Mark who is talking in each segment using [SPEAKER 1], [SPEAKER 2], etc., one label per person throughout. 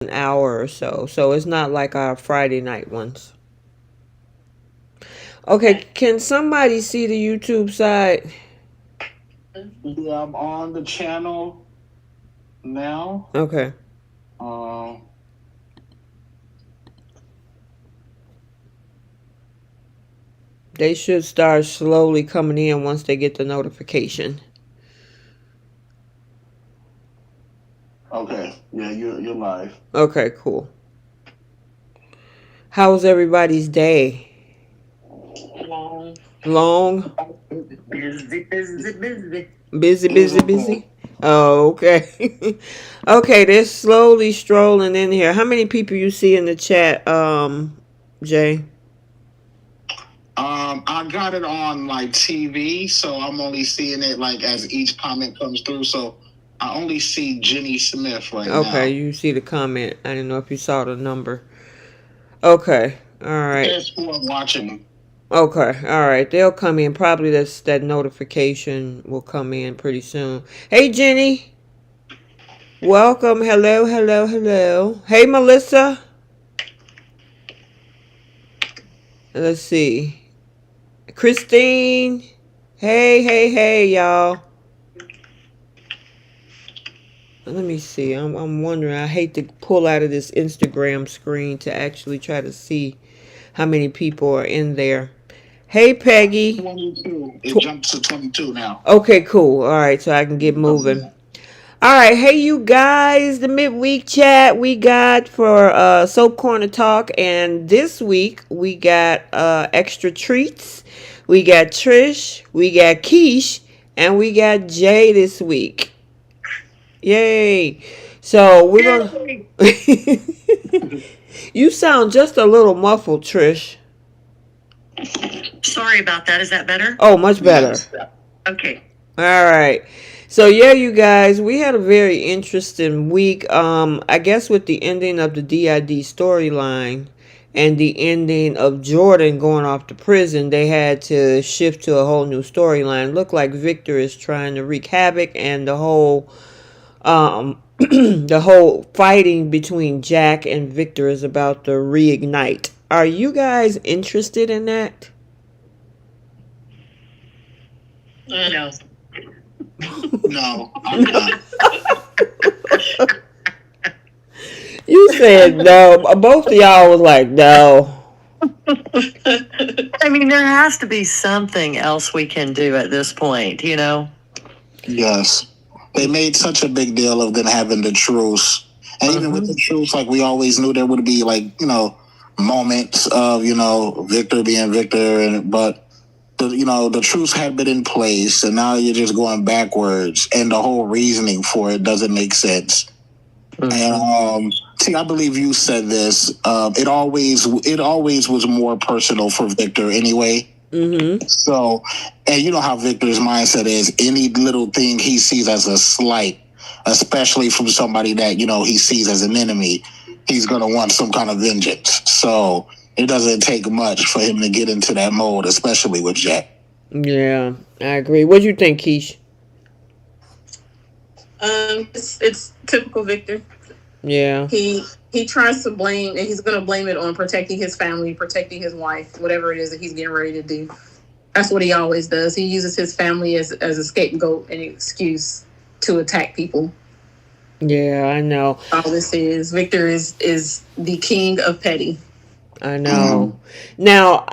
[SPEAKER 1] an hour or so. So it's not like our Friday night ones. Okay, can somebody see the YouTube side?
[SPEAKER 2] Yeah, I'm on the channel now.
[SPEAKER 1] Okay.
[SPEAKER 2] Uh,
[SPEAKER 1] They should start slowly coming in once they get the notification.
[SPEAKER 2] okay, yeah, you're live.
[SPEAKER 1] Okay, cool. How was everybody's day?
[SPEAKER 3] Long.
[SPEAKER 1] Long?
[SPEAKER 3] Busy, busy, busy.
[SPEAKER 1] Busy,
[SPEAKER 2] It was
[SPEAKER 1] busy,
[SPEAKER 2] okay.
[SPEAKER 1] busy? Oh, okay. Okay, they're slowly strolling in here. How many people you see in the chat, Jay?
[SPEAKER 2] I got it on like TV, so I'm only seeing it like as each comment comes through. So I only see Jenny Smith right
[SPEAKER 1] Okay,
[SPEAKER 2] now.
[SPEAKER 1] you see the comment. I didn't know if you saw the number. Okay, all right.
[SPEAKER 2] There's who I'm watching.
[SPEAKER 1] Okay, all right. They'll come in. Probably that notification will come in pretty soon. Hey, Jenny. Welcome. Hello, hello, hello. Hey, Melissa. Let's see. Christine. Hey, hey, hey, y'all. Let me see. I'm wondering. I hate to pull out of this Instagram screen to actually try to see how many people are in there. Hey, Peggy.
[SPEAKER 2] 22. It jumps to 22 now.
[SPEAKER 1] Okay, cool. All right, so I can get moving. All right, hey you guys, the midweek chat we got for Soap Corner Talk, and this week we got extra treats. We got Trish, we got Keish, and we got Jay this week. Yay! So we're gonna. You sound just a little muffled, Trish.
[SPEAKER 3] Sorry about that. Is that better?
[SPEAKER 1] Oh, much better.
[SPEAKER 2] Yes.
[SPEAKER 3] Okay.
[SPEAKER 1] All right. So yeah, you guys, we had a very interesting week. I guess with the ending of the DID storyline and the ending of Jordan going off to prison, they had to shift to a whole new storyline. Look like Victor is trying to wreak havoc, and the whole the whole fighting between Jack and Victor is about to reignite. Are you guys interested in that?
[SPEAKER 3] No.
[SPEAKER 2] No, I'm not.
[SPEAKER 1] You said no. Both of y'all was like no.
[SPEAKER 3] I mean, there has to be something else we can do at this point, you know?
[SPEAKER 2] Yes. They made such a big deal of them having the truce. And even with the truce, like we always knew there would be like, moments of, Victor being Victor but the truce had been in place and now you're just going backwards and the whole reasoning for it doesn't make sense. And see, I believe you said this. It always was more personal for Victor anyway. So, and you know how Victor's mindset is. Any little thing he sees as a slight, especially from somebody that he sees as an enemy, he's gonna want some kind of vengeance. So it doesn't take much for him to get into that mode, especially with Jack.
[SPEAKER 1] Yeah, I agree. What do you think, Keish?
[SPEAKER 4] It's typical Victor.
[SPEAKER 1] Yeah.
[SPEAKER 4] He tries to blame, and he's going to blame it on protecting his family, protecting his wife, whatever it is that he's getting ready to do. That's what he always does. He uses his family as a scapegoat and an excuse to attack people.
[SPEAKER 1] Yeah, I know.
[SPEAKER 4] All this is Victor is the king of petty.
[SPEAKER 1] I know. Now,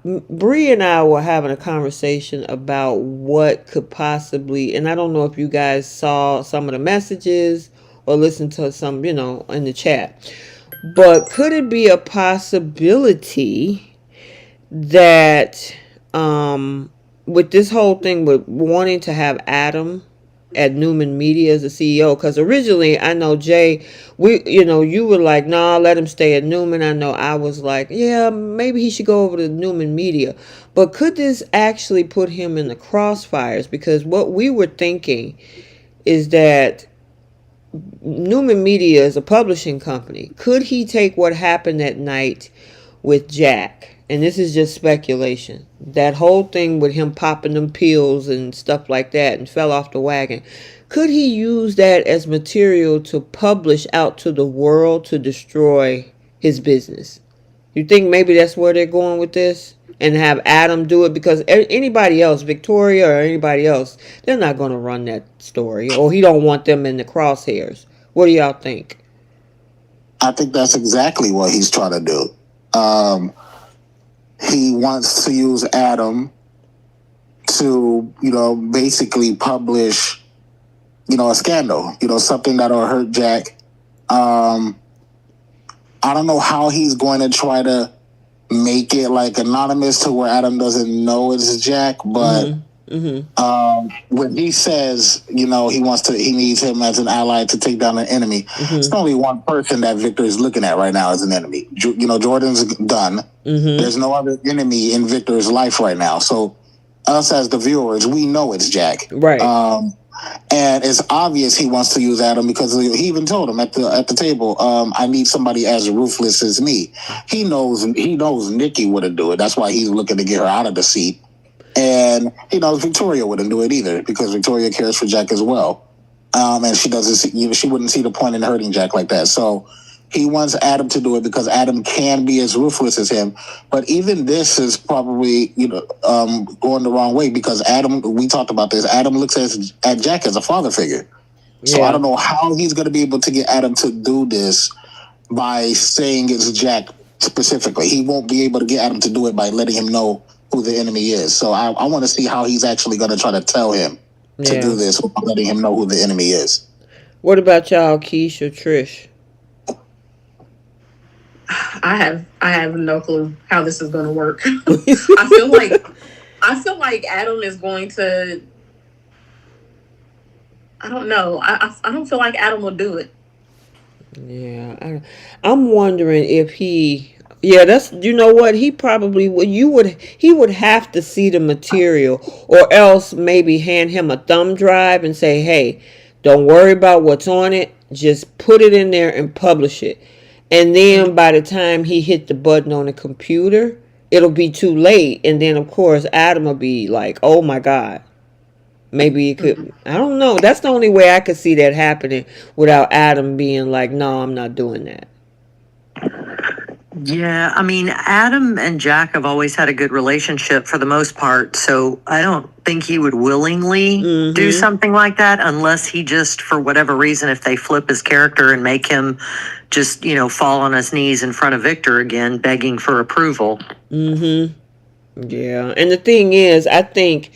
[SPEAKER 1] Bree and I were having a conversation about what could possibly, and I don't know if you guys saw some of the messages or listened to some, in the chat, but could it be a possibility that, with this whole thing with wanting to have Adam at Newman Media as a CEO? Because originally, I know Jay, you were like, nah, let him stay at Newman. I know I was like, yeah, maybe he should go over to Newman Media. But could this actually put him in the crossfires? Because what we were thinking is that Newman Media is a publishing company. Could he take what happened that night with Jack? And this is just speculation. That whole thing with him popping them pills and stuff like that and fell off the wagon. Could he use that as material to publish out to the world to destroy his business? You think maybe that's where they're going with this? And have Adam do it? Because anybody else, Victoria or anybody else, they're not going to run that story. Or he don't want them in the crosshairs. What do y'all think?
[SPEAKER 2] I think that's exactly what he's trying to do. He wants to use Adam to, basically publish, a scandal, something that'll hurt Jack. I don't know how he's going to try to make it like anonymous to where Adam doesn't know it's Jack, but when he says, he needs him as an ally to take down an enemy, it's only one person that Victor is looking at right now as an enemy. Jordan's done. There's no other enemy in Victor's life right now. So us as the viewers, we know it's Jack.
[SPEAKER 1] Right.
[SPEAKER 2] And it's obvious he wants to use Adam because he even told him at the table, I need somebody as ruthless as me. He knows Nikki wouldn't do it. That's why he's looking to get her out of the seat. And he knows Victoria wouldn't do it either because Victoria cares for Jack as well. And she wouldn't see the point in hurting Jack like that. So he wants Adam to do it because Adam can be as ruthless as him. But even this is probably, going the wrong way because Adam, we talked about this, Adam looks at Jack as a father figure. So I don't know how he's going to be able to get Adam to do this by saying it's Jack specifically. He won't be able to get Adam to do it by letting him know who the enemy is. So I want to see how he's actually going to try to tell him to do this without letting him know who the enemy is.
[SPEAKER 1] What about y'all, Keish or Trish?
[SPEAKER 4] I have no clue how this is going to work. I feel like Adam is going to. I don't know. I don't feel like Adam will do it.
[SPEAKER 1] Yeah, I'm wondering if he. Yeah, that's what he probably would. He would have to see the material, or else maybe hand him a thumb drive and say, "Hey, don't worry about what's on it. Just put it in there and publish it." And then by the time he hit the button on the computer, it'll be too late. And then, of course, Adam will be like, oh, my God. Maybe it could. I don't know. That's the only way I could see that happening without Adam being like, no, I'm not doing that.
[SPEAKER 3] Yeah, I mean, Adam and Jack have always had a good relationship for the most part, so I don't think he would willingly do something like that unless he just, for whatever reason, if they flip his character and make him just, fall on his knees in front of Victor again, begging for approval.
[SPEAKER 1] Yeah, and the thing is, I think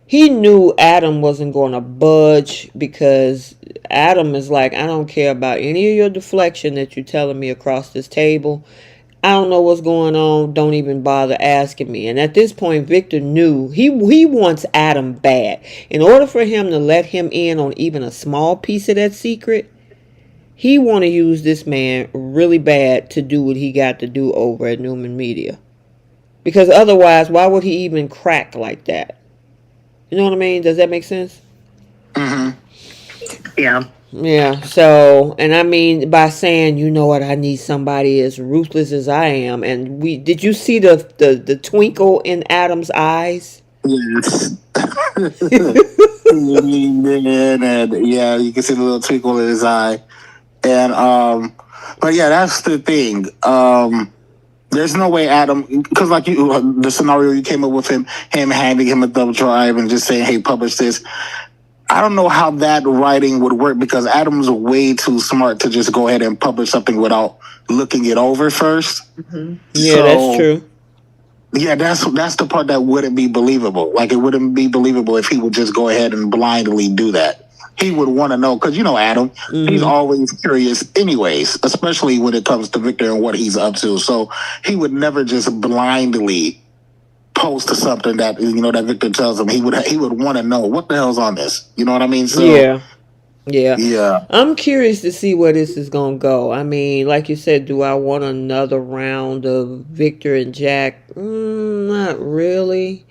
[SPEAKER 1] he knew Adam wasn't going to budge because Adam is like, I don't care about any of your deflection that you're telling me across this table. I don't know what's going on. Don't even bother asking me. And at this point, Victor knew he wants Adam bad. In order for him to let him in on even a small piece of that secret, he want to use this man really bad to do what he got to do over at Newman Media. Because otherwise, why would he even crack like that? You know what I mean? Does that make sense?
[SPEAKER 3] Yeah.
[SPEAKER 1] Yeah, so, and I mean, by saying, you know what, I need somebody as ruthless as I am. And did you see the twinkle in Adam's eyes?
[SPEAKER 2] Yes. And, yeah, you can see the little twinkle in his eye. And, but yeah, that's the thing. There's no way Adam, because like the scenario you came up with him handing him a thumb drive and just saying, hey, publish this. I don't know how that writing would work because Adam's way too smart to just go ahead and publish something without looking it over first.
[SPEAKER 1] Yeah, that's true.
[SPEAKER 2] Yeah, that's the part that wouldn't be believable. Like, it wouldn't be believable if he would just go ahead and blindly do that. He would want to know, because Adam, he's always curious anyways, especially when it comes to Victor and what he's up to. So he would never just blindly post to something that that Victor tells him. He would want to know what the hell's on this. You know what I mean? So yeah.
[SPEAKER 1] I'm curious to see where this is gonna go. I mean, like you said, do I want another round of Victor and Jack? Not really.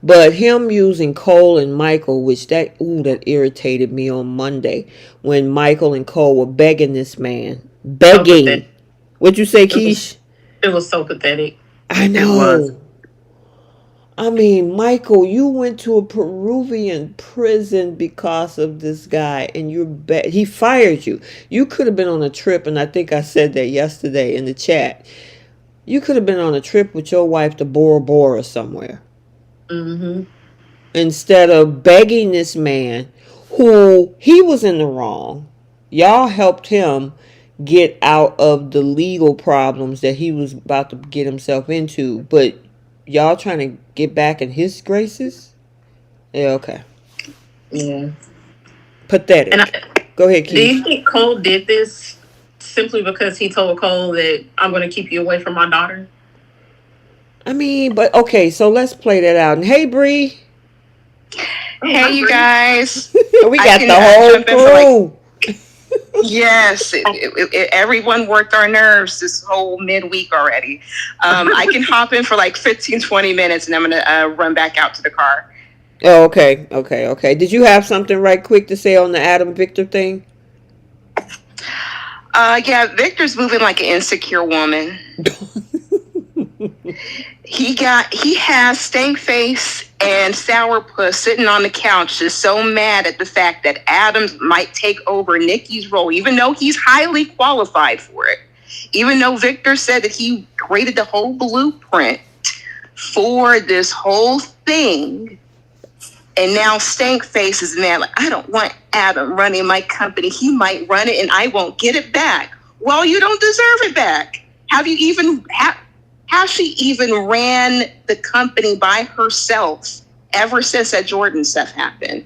[SPEAKER 1] But him using Cole and Michael, which that irritated me on Monday when Michael and Cole were begging this man. Begging. What'd you say, Keish?
[SPEAKER 4] It was so pathetic.
[SPEAKER 1] I know. I mean, Michael, you went to a Peruvian prison because of this guy, and he fired you. You could have been on a trip, and I think I said that yesterday in the chat. You could have been on a trip with your wife to Bora Bora somewhere.
[SPEAKER 4] Mm-hmm.
[SPEAKER 1] Instead of begging this man who he was in the wrong. Y'all helped him get out of the legal problems that he was about to get himself into, but y'all trying to get back in his graces? Yeah, okay.
[SPEAKER 4] Yeah.
[SPEAKER 1] Pathetic. Go ahead, Keith.
[SPEAKER 4] Do you think Cole did this simply because he told Cole that I'm going to keep you away from my daughter?
[SPEAKER 1] I mean, but okay, so let's play that out. And hey, Bree.
[SPEAKER 5] Hey, you guys.
[SPEAKER 1] We got the whole crew.
[SPEAKER 5] Yes, everyone worked our nerves this whole midweek already. I can hop in for like 15, 20 minutes and I'm going to run back out to the car.
[SPEAKER 1] Oh, okay. Did you have something right quick to say on the Adam Victor thing?
[SPEAKER 5] Yeah, Victor's moving like an insecure woman. He has stank face and sourpuss sitting on the couch, just so mad at the fact that Adams might take over Nikki's role, even though he's highly qualified for it. Even though Victor said that he created the whole blueprint for this whole thing. And now stank face is mad, like, I don't want Adam running my company. He might run it and I won't get it back. Well, you don't deserve it back. Has she even ran the company by herself ever since that Jordan stuff happened?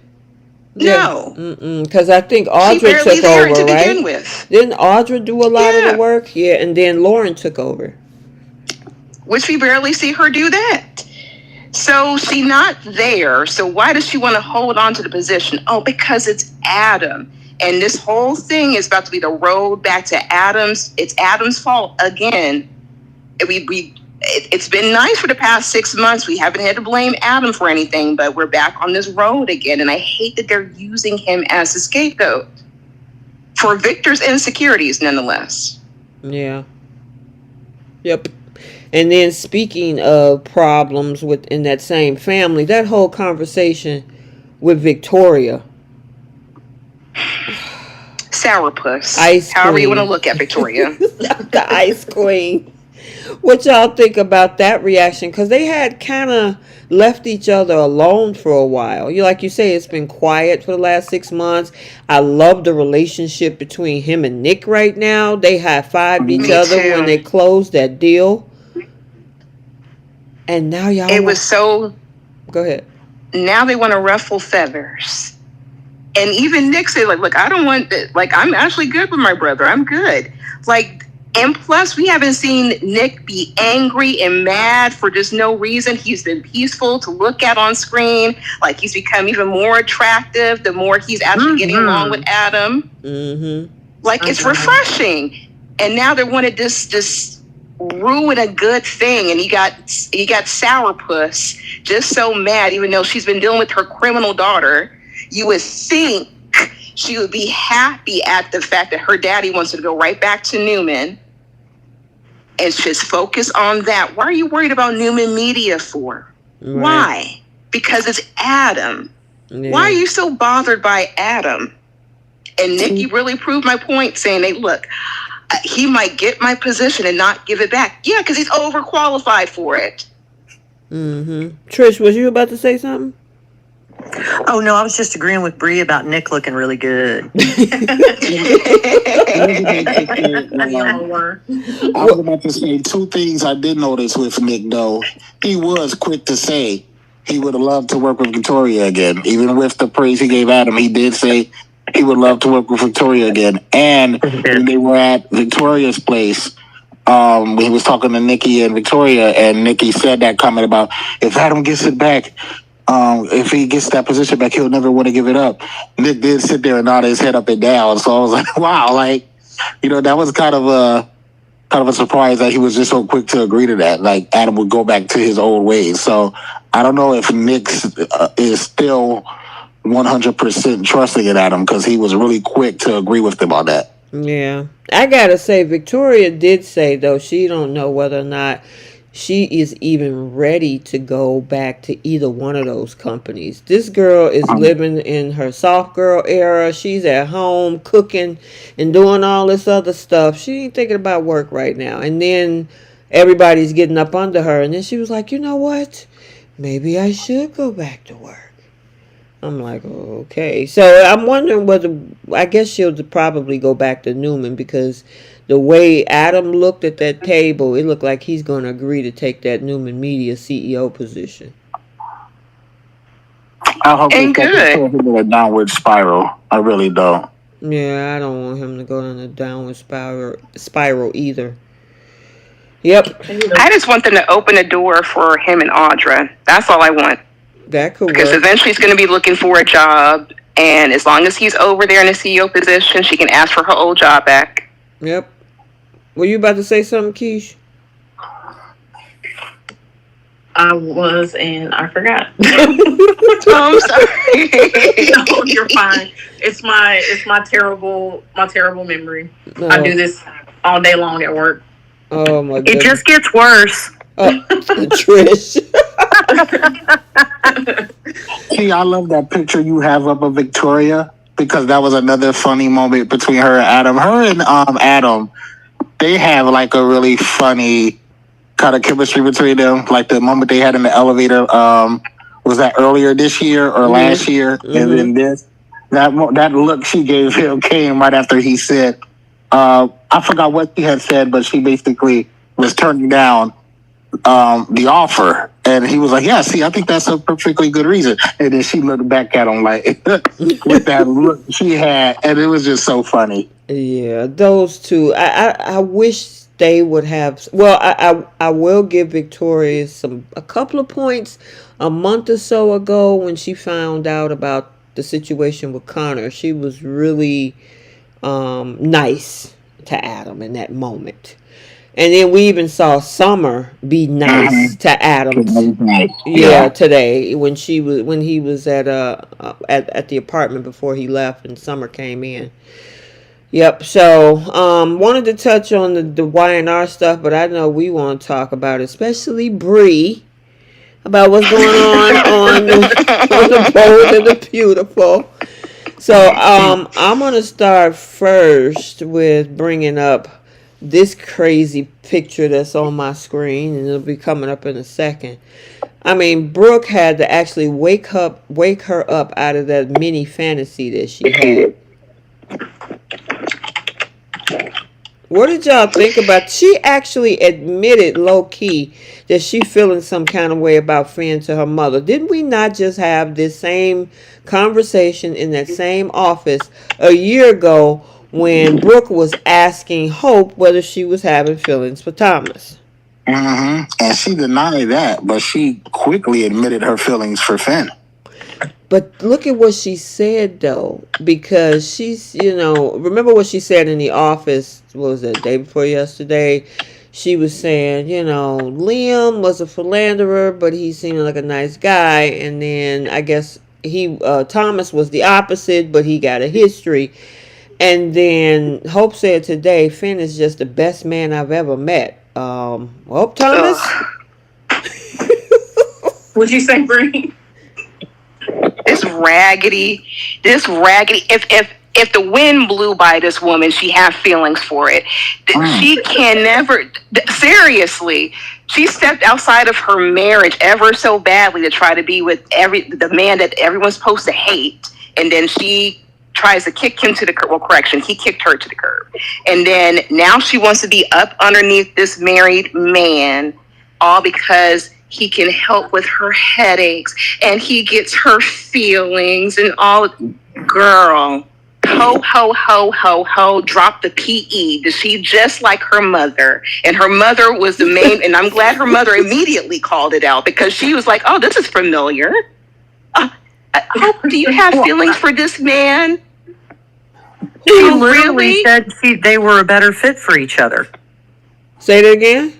[SPEAKER 5] No.
[SPEAKER 1] Because I think Audra took over, to right? Begin with. Didn't Audra do a lot of the work? Yeah, and then Lauren took over.
[SPEAKER 5] Which we barely see her do that. So she's not there. So why does she want to hold on to the position? Oh, because it's Adam. And this whole thing is about to be the road back to Adam's. It's Adam's fault again. It's been nice for the past 6 months. We haven't had to blame Adam for anything, but we're back on this road again. And I hate that they're using him as a scapegoat for Victor's insecurities, nonetheless.
[SPEAKER 1] Yeah. Yep. And then speaking of problems within that same family, that whole conversation with Victoria.
[SPEAKER 5] Sourpuss.
[SPEAKER 1] Ice queen.
[SPEAKER 5] However you want to look at Victoria.
[SPEAKER 1] The ice queen. What y'all think about that reaction? Because they had kind of left each other alone for a while. Like you say, it's been quiet for the last 6 months. I love the relationship between him and Nick right now. They high-fived each other when they closed that deal. And now y'all...
[SPEAKER 5] Go ahead. Now they want to ruffle feathers. And even Nick said, look, I don't want... I'm actually good with my brother. I'm good. And plus, we haven't seen Nick be angry and mad for just no reason. He's been peaceful to look at on screen. He's become even more attractive the more he's actually getting along with Adam.
[SPEAKER 1] Mm-hmm.
[SPEAKER 5] It's refreshing. And now they wanted this ruin a good thing. And you got sourpuss just so mad, even though she's been dealing with her criminal daughter. You would think she would be happy at the fact that her daddy wants her to go right back to Newman. And just focus on that. Why are you worried about Newman Media for? Right. Why? Because it's Adam. Yeah. Why are you so bothered by Adam? And Nikki really proved my point, saying, hey, look, he might get my position and not give it back. Yeah, because he's overqualified for it.
[SPEAKER 1] Mm-hmm. Trish, was you about to say something?
[SPEAKER 3] Oh, no, I was just agreeing with Bree about Nick looking really good.
[SPEAKER 2] I was about to say 2 things I did notice with Nick, though. He was quick to say he would have loved to work with Victoria again. Even with the praise he gave Adam, he did say he would love to work with Victoria again. And when they were at Victoria's place, he was talking to Nikki and Victoria, and Nikki said that comment about, if Adam gets it back, if he gets that position back, he'll never want to give it up. Nick did sit there and nod his head up and down. So I was like, wow, that was kind of a surprise that he was just so quick to agree to that. Adam would go back to his old ways. So I don't know if Nick is still 100% trusting in Adam, because he was really quick to agree with him on that.
[SPEAKER 1] Yeah. I gotta say, Victoria did say, though, she don't know whether or not she is even ready to go back to either one of those companies. This girl is living in her soft girl era. She's at home cooking and doing all this other stuff. She ain't thinking about work right now. And then everybody's getting up under her. And then she was like, you know what? Maybe I should go back to work. I'm like, okay. So I'm wondering whether, I guess she'll probably go back to Newman, because the way Adam looked at that table, it looked like he's going to agree to take that Newman Media CEO position.
[SPEAKER 2] I hope they put him in a downward spiral. I really don't.
[SPEAKER 1] Yeah, I don't want him to go in a downward spiral either. Yep.
[SPEAKER 5] I just want them to open a door for him and Audra. That's all I want.
[SPEAKER 1] That could
[SPEAKER 5] because
[SPEAKER 1] work.
[SPEAKER 5] eventually he's going to be looking for a job, and as long as he's over there in the CEO position, she can ask for her old job back.
[SPEAKER 1] Yep. Were you about to say something, Keish?
[SPEAKER 4] I was, and I forgot.
[SPEAKER 5] Oh, I'm sorry.
[SPEAKER 4] No, you're fine. It's my terrible memory.
[SPEAKER 1] No.
[SPEAKER 4] I do this all day long at work.
[SPEAKER 1] Oh my god.
[SPEAKER 3] It just gets worse.
[SPEAKER 1] Oh, Trish.
[SPEAKER 2] See, I love that picture you have up of Victoria, because that was another funny moment between her and Adam. Her and Adam, they have like a really funny kind of chemistry between them. Like the moment they had in the elevator, was that earlier this year or last year? Mm-hmm. And then that look she gave him came right after he said, I forgot what she had said, but she basically was turning down the offer, and he was like, yeah, see, I think that's a perfectly good reason. And then she looked back at him like with that look she had, and it was just so funny.
[SPEAKER 1] Yeah, those two, I wish they would have. Well, I will give Victoria a couple of points. A month or so ago, when she found out about the situation with Connor, she was really nice to Adam in that moment. And then we even saw Summer be nice to Adam. Yeah, today when he was at the apartment before he left, and Summer came in. Yep. So wanted to touch on the Y&R stuff, but I know we want to talk about it, especially Bree, about what's going on the Bold and the Beautiful. So I'm gonna start first with bringing up this crazy picture that's on my screen, and it'll be coming up in a second. I mean, Brooke had to actually wake her up out of that mini fantasy that she had. What did y'all think about? She actually admitted low-key that she feeling some kind of way about Finn to her mother. Didn't we not just have this same conversation in that same office a year ago when Brooke was asking Hope whether she was having feelings for Thomas?
[SPEAKER 2] Mm-hmm. And she denied that, but she quickly admitted her feelings for Finn.
[SPEAKER 1] But look at what she said, though, because she's, remember what she said in the office, what was it, day before yesterday? She was saying, Liam was a philanderer, but he seemed like a nice guy. And then I guess Thomas was the opposite, but he got a history. And then Hope said today, Finn is just the best man I've ever met. Well, Thomas?
[SPEAKER 4] What'd you say, Bree?
[SPEAKER 5] This raggedy. If the wind blew by this woman, she have feelings for it. She can never. Seriously, she stepped outside of her marriage ever so badly to try to be with the man that everyone's supposed to hate, and then she tries to kick him to the curb. Well, correction, he kicked her to the curb, and then now she wants to be up underneath this married man, all because he can help with her headaches and he gets her feelings and all. Girl, ho, drop the PE. Does she just like her mother? And her mother was the main, and I'm glad her mother immediately called it out, because she was like, oh, this is familiar. Do you have feelings for this man?
[SPEAKER 3] She literally said they were a better fit for each other.
[SPEAKER 1] Say that again?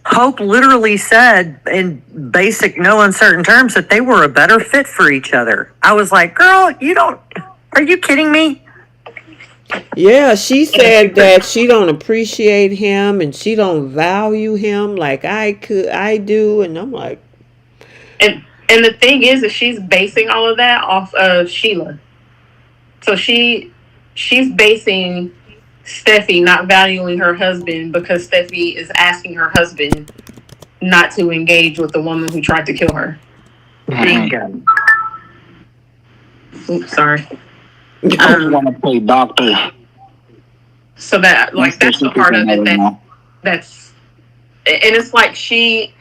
[SPEAKER 3] Hope literally said in basic, no uncertain terms that they were a better fit for each other. I was like, girl, are you kidding me?
[SPEAKER 1] Yeah, she said that she don't appreciate him and she don't value him like I do, and I'm like,
[SPEAKER 4] And the thing is that she's basing all of that off of Sheila. So she's basing Steffy not valuing her husband because Steffy is asking her husband not to engage with the woman who tried to kill her.
[SPEAKER 3] Bingo.
[SPEAKER 4] Oops, sorry.
[SPEAKER 2] I want to play doctor.
[SPEAKER 4] So that like that's the part of it that's and it's like she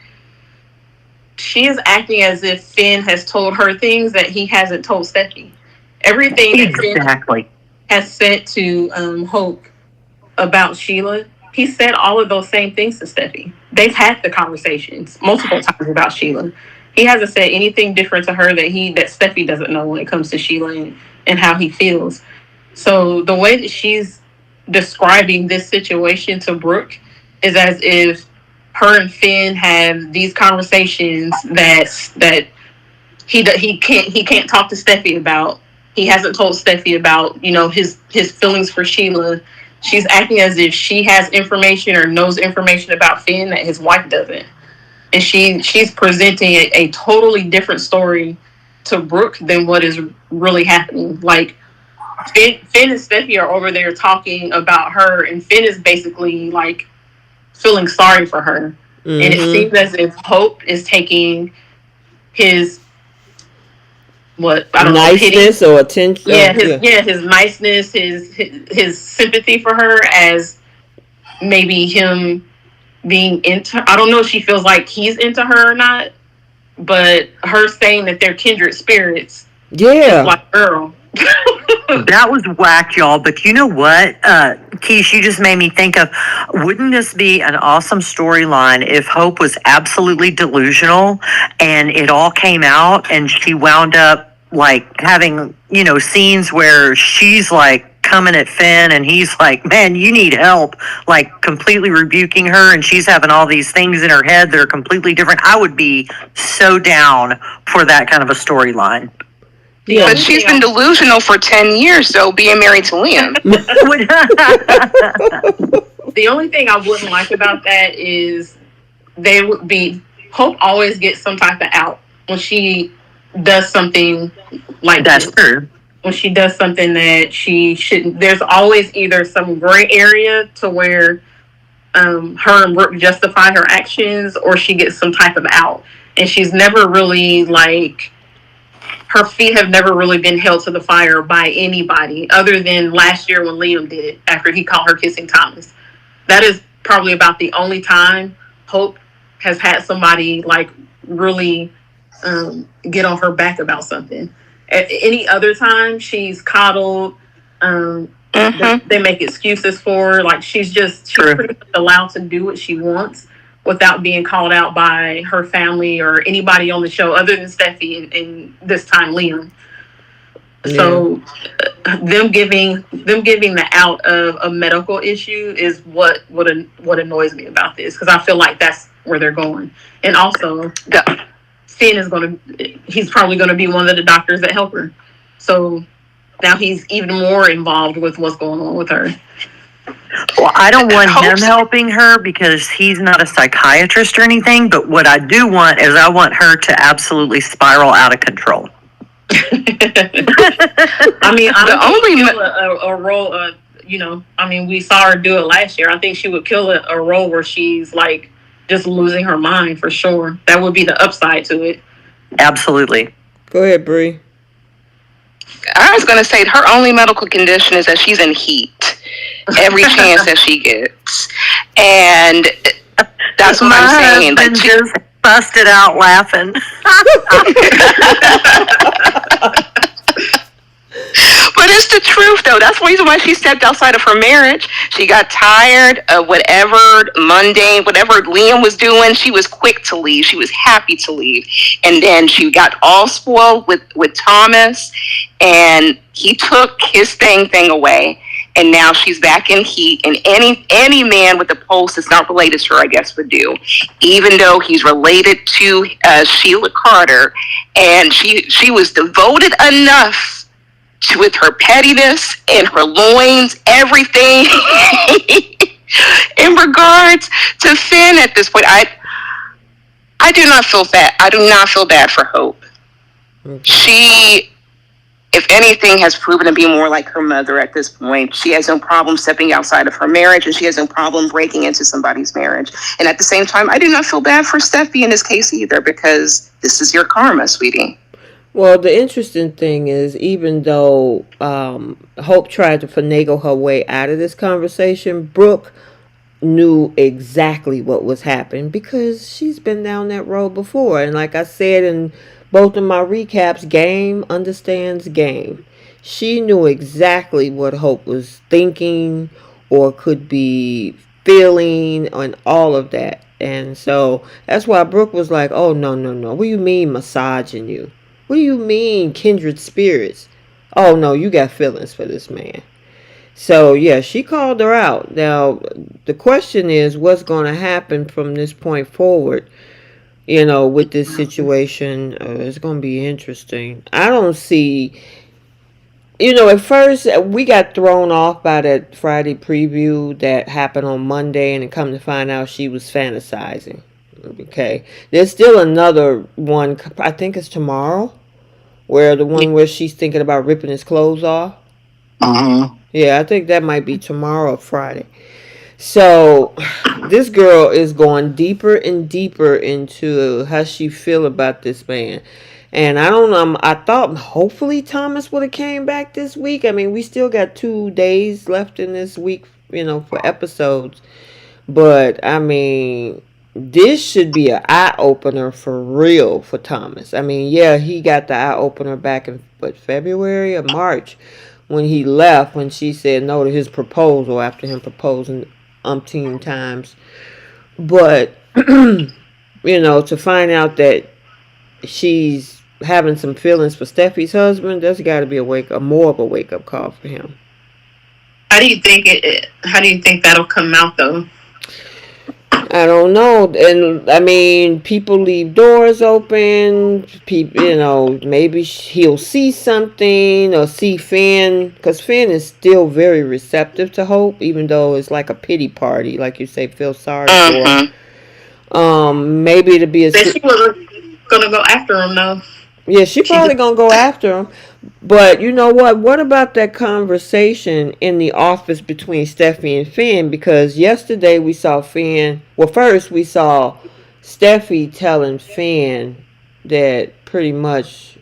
[SPEAKER 4] is acting as if Finn has told her things that he hasn't told Steffy. Everything that Finn has said to Hope about Sheila, he said all of those same things to Steffy. They've had the conversations multiple times about Sheila. He hasn't said anything different to her that Steffy doesn't know when it comes to Sheila and how he feels. So the way that she's describing this situation to Brooke is as if her and Finn have these conversations that he can't talk to Steffy about. He hasn't told Steffy about, his feelings for Sheila. She's acting as if she has information or knows information about Finn that his wife doesn't. And she's presenting a totally different story to Brooke than what is really happening. Like, Finn and Steffy are over there talking about her, and Finn is basically, like, feeling sorry for her. Mm-hmm. And it seems as if Hope is taking his
[SPEAKER 1] niceness or attention.
[SPEAKER 4] His niceness, his sympathy for her as maybe him being into. I don't know if she feels like he's into her or not, but her saying that they're kindred spirits.
[SPEAKER 1] Yeah,
[SPEAKER 4] is like, girl.
[SPEAKER 3] That was whack, y'all. But you know what, Keish, you just made me think of, wouldn't this be an awesome storyline if Hope was absolutely delusional and it all came out and she wound up like having, scenes where she's like coming at Finn and he's like, man, you need help, like completely rebuking her, and she's having all these things in her head that are completely different. I would be so down for that kind of a storyline.
[SPEAKER 5] Yeah, but she's been delusional for 10 years, so being married to Liam.
[SPEAKER 4] The only thing I wouldn't like about that is Hope always gets some type of out when she does something like
[SPEAKER 3] that's
[SPEAKER 4] this.
[SPEAKER 3] True.
[SPEAKER 4] When she does something that she shouldn't, there's always either some gray area to where her and Brooke justify her actions, or she gets some type of out. And she's never really her feet have never really been held to the fire by anybody other than last year when Liam did it after he caught her kissing Thomas. That is probably about the only time Hope has had somebody really get on her back about something. At any other time, she's coddled. They make excuses for her. She's pretty much allowed to do what she wants without being called out by her family or anybody on the show other than Steffy and this time Liam. Yeah. So them giving the out of a medical issue is what annoys me about this, because I feel like that's where they're going. And also, Finn he's probably going to be one of the doctors that help her. So now he's even more involved with what's going on with her.
[SPEAKER 3] Well, I don't want him helping her because he's not a psychiatrist or anything, but what I do want is I want her to absolutely spiral out of control.
[SPEAKER 4] I mean, a role, we saw her do it last year. I think she would kill a role where she's just losing her mind for sure. That would be the upside to it.
[SPEAKER 3] Absolutely.
[SPEAKER 1] Go ahead, Bree.
[SPEAKER 5] I was going to say her only medical condition is that she's in heat every chance that she gets, and that's what I'm saying.
[SPEAKER 3] Just busted out laughing.
[SPEAKER 5] But it's the truth, though. That's the reason why she stepped outside of her marriage. She got tired of whatever mundane, whatever Liam was doing. She was quick to leave. She was happy to leave. And then she got all spoiled with Thomas, and he took his thing away. And now she's back in heat. And any man with a pulse that's not related to her, I guess, would do. Even though he's related to Sheila Carter, and she was devoted enough with her pettiness and her loins, everything in regards to Finn at this point. I do not feel bad. I do not feel bad for Hope.
[SPEAKER 1] Okay.
[SPEAKER 5] She, if anything, has proven to be more like her mother at this point. She has no problem stepping outside of her marriage, and she has no problem breaking into somebody's marriage. And at the same time, I do not feel bad for Steffy in this case either, because this is your karma, sweetie.
[SPEAKER 1] Well, the interesting thing is, even though Hope tried to finagle her way out of this conversation, Brooke knew exactly what was happening because she's been down that road before. And like I said in both of my recaps, game understands game. She knew exactly what Hope was thinking or could be feeling and all of that. And so that's why Brooke was like, oh, no, no, no. What do you mean massaging you? What do you mean kindred spirits? Oh, no, you got feelings for this man. So, yeah, she called her out. Now, the question is what's going to happen from this point forward, with this situation. It's going to be interesting. I don't see, at first we got thrown off by that Friday preview that happened on Monday, and it come to find out she was fantasizing. Okay. There's still another one, I think it's tomorrow, where the one where she's thinking about ripping his clothes off. Yeah, I think that might be tomorrow or Friday. So this girl is going deeper and deeper into how she feel about this man. And I don't know, I thought hopefully Thomas would have came back this week. I mean, we still got 2 days left in this week, for episodes. But, I mean, this should be an eye-opener for real for Thomas. I mean, yeah, he got the eye-opener back in, February or March when he left, when she said no to his proposal after him proposing umpteen times. But, to find out that she's having some feelings for Steffi's husband, that's got to be more of a wake-up call for him.
[SPEAKER 4] How do you think that'll come out, though?
[SPEAKER 1] I don't know. And I mean, people leave doors open. People, maybe he'll see something or see Finn, because Finn is still very receptive to Hope, even though it's like a pity party, like you say, feel sorry for. Maybe it'll be
[SPEAKER 4] she was gonna go after him, though.
[SPEAKER 1] Yeah, she probably gonna go after him. But you know what? What about that conversation in the office between Steffi and Finn? Because yesterday we saw Finn. Well, first we saw Steffi telling Finn that pretty much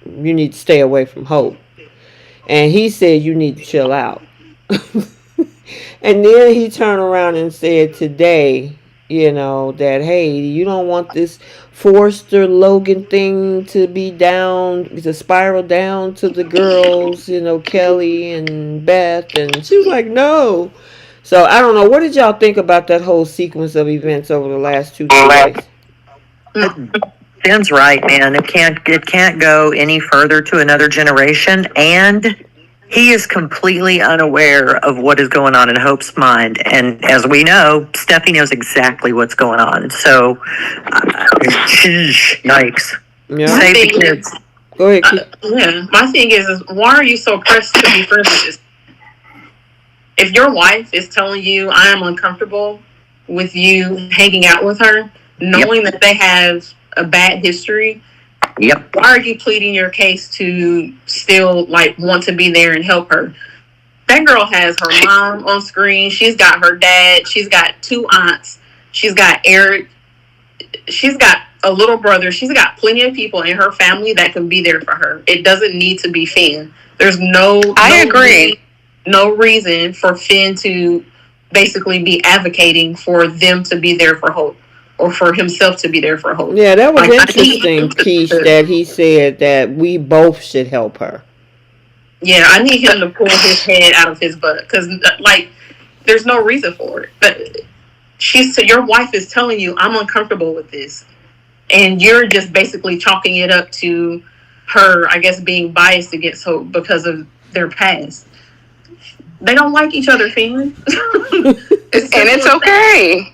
[SPEAKER 1] you need to stay away from Hope. And he said you need to chill out. And then he turned around and said today, that, hey, you don't want this Forrester Logan thing to be down, to spiral down to the girls, Kelly and Beth. And she was like, no. So I don't know. What did y'all think about that whole sequence of events over the last 2 days?
[SPEAKER 3] Ben's right, man. It can't go any further to another generation, and he is completely unaware of what is going on in Hope's mind. And as we know, Steffi knows exactly what's going on. So, yikes.
[SPEAKER 1] Yeah.
[SPEAKER 3] Save the kids.
[SPEAKER 1] Go ahead,
[SPEAKER 4] yeah. My thing is, why are you so pressed to be friends with this? If your wife is telling you, I am uncomfortable with you hanging out with her, knowing that they have a bad history, why are you pleading your case to still want to be there and help her? That girl has her mom on screen. She's got her dad. She's got 2 aunts. She's got Eric. She's got a little brother. She's got plenty of people in her family that can be there for her. It doesn't need to be Finn. There's I agree. No reason for Finn to basically be advocating for them to be there for Hope, or for himself to be there for Hope.
[SPEAKER 1] Yeah, that was interesting, Keish, that he said that we both should help her.
[SPEAKER 4] Yeah, I need him to pull his head out of his butt, because there's no reason for it. But your wife is telling you, I'm uncomfortable with this, and you're just basically chalking it up to her, I guess, being biased against Hope because of their past. They don't like each other, Finn.
[SPEAKER 5] And it's okay.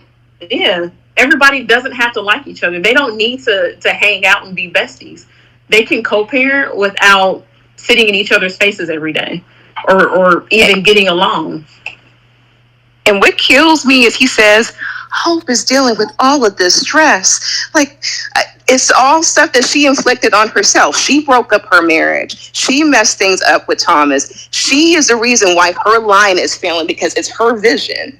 [SPEAKER 4] Yeah. Everybody doesn't have to like each other. They don't need to hang out and be besties. They can co-parent without sitting in each other's faces every day, or even getting along.
[SPEAKER 5] And what kills me is he says, Hope is dealing with all of this stress. Like, it's all stuff that she inflicted on herself. She broke up her marriage. She messed things up with Thomas. She is the reason why her line is failing, because it's her vision.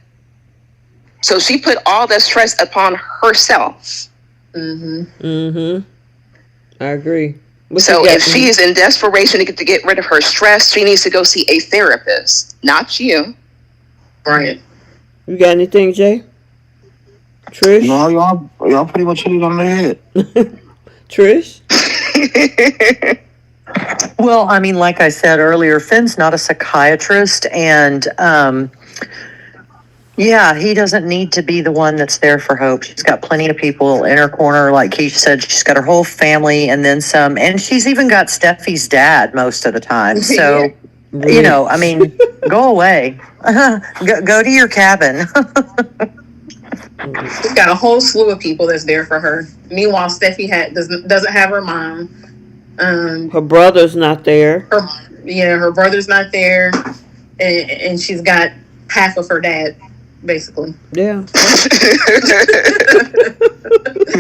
[SPEAKER 5] So she put all that stress upon herself.
[SPEAKER 1] I agree.
[SPEAKER 5] So if she is in desperation to get rid of her stress, she needs to go see a therapist, not you.
[SPEAKER 4] Right.
[SPEAKER 1] You got anything, Jay? Trish?
[SPEAKER 2] No, y'all pretty much hit it on the head.
[SPEAKER 1] Trish?
[SPEAKER 3] Well, I mean, like I said earlier, Finn's not a psychiatrist, and yeah, he doesn't need to be the one that's there for Hope. She's got plenty of people in her corner. Like Keith said, she's got her whole family and then some. And she's even got Steffi's dad most of the time. So, you know, I mean, go away. Go to your cabin.
[SPEAKER 4] She's got a whole slew of people that's there for her. Meanwhile, Steffi doesn't have her mom.
[SPEAKER 1] Her brother's not there.
[SPEAKER 4] Her brother's not there. And she's got half of her dad. Basically.
[SPEAKER 1] Yeah.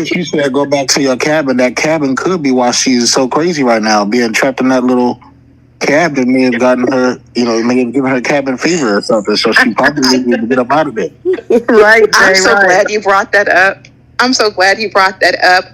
[SPEAKER 2] She said, go back to your cabin. That cabin could be why she's so crazy right now. Being trapped in that little cabin may have gotten her, may have given her cabin fever or something. So she probably needs to get up out of it.
[SPEAKER 3] Right.
[SPEAKER 5] I'm so glad you brought that up.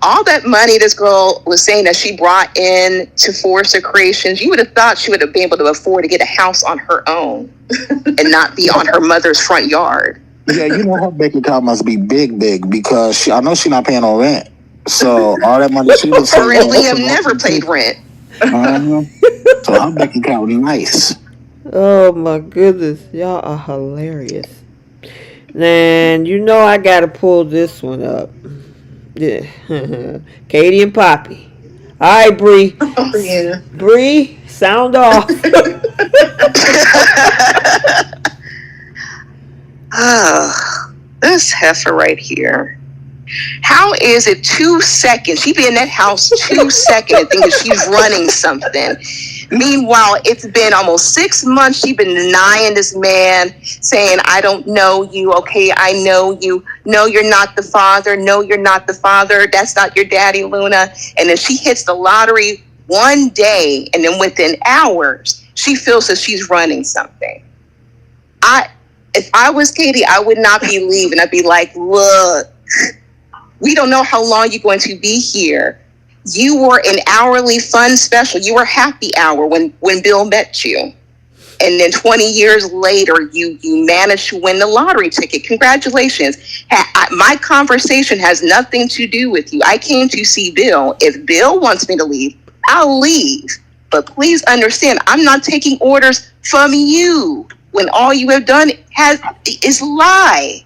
[SPEAKER 5] All that money this girl was saying that she brought in to Forrester Creations, you would have thought she would have been able to afford to get a house on her own and not be on her mother's front yard.
[SPEAKER 2] Yeah, her bank account must be big, because I know she's not paying no rent. So all that money she was
[SPEAKER 5] Her and Liam never paid rent.
[SPEAKER 2] So her bank account was nice.
[SPEAKER 1] Oh my goodness, y'all are hilarious. And I gotta pull this one up. Yeah. Katie and Poppy. All right, Bree.
[SPEAKER 4] Oh, yeah.
[SPEAKER 1] Bree, sound off.
[SPEAKER 5] This heifer right here. How is it 2 seconds? She be in that house 2 seconds and thinking she's running something. Meanwhile, it's been almost 6 months. She's been denying this man, saying, I don't know you. Okay, I know you. No, you're not the father. No, you're not the father. That's not your daddy, Luna. And then she hits the lottery one day, and then within hours, she feels that she's running something. If I was Katie, I would not be leaving. I'd be like, look, we don't know how long you're going to be here. You were an hourly fun special. You were happy hour when Bill met you. And then 20 years later, you managed to win the lottery ticket. Congratulations. My conversation has nothing to do with you. I came to see Bill. If Bill wants me to leave, I'll leave. But please understand, I'm not taking orders from you when all you have done is lie.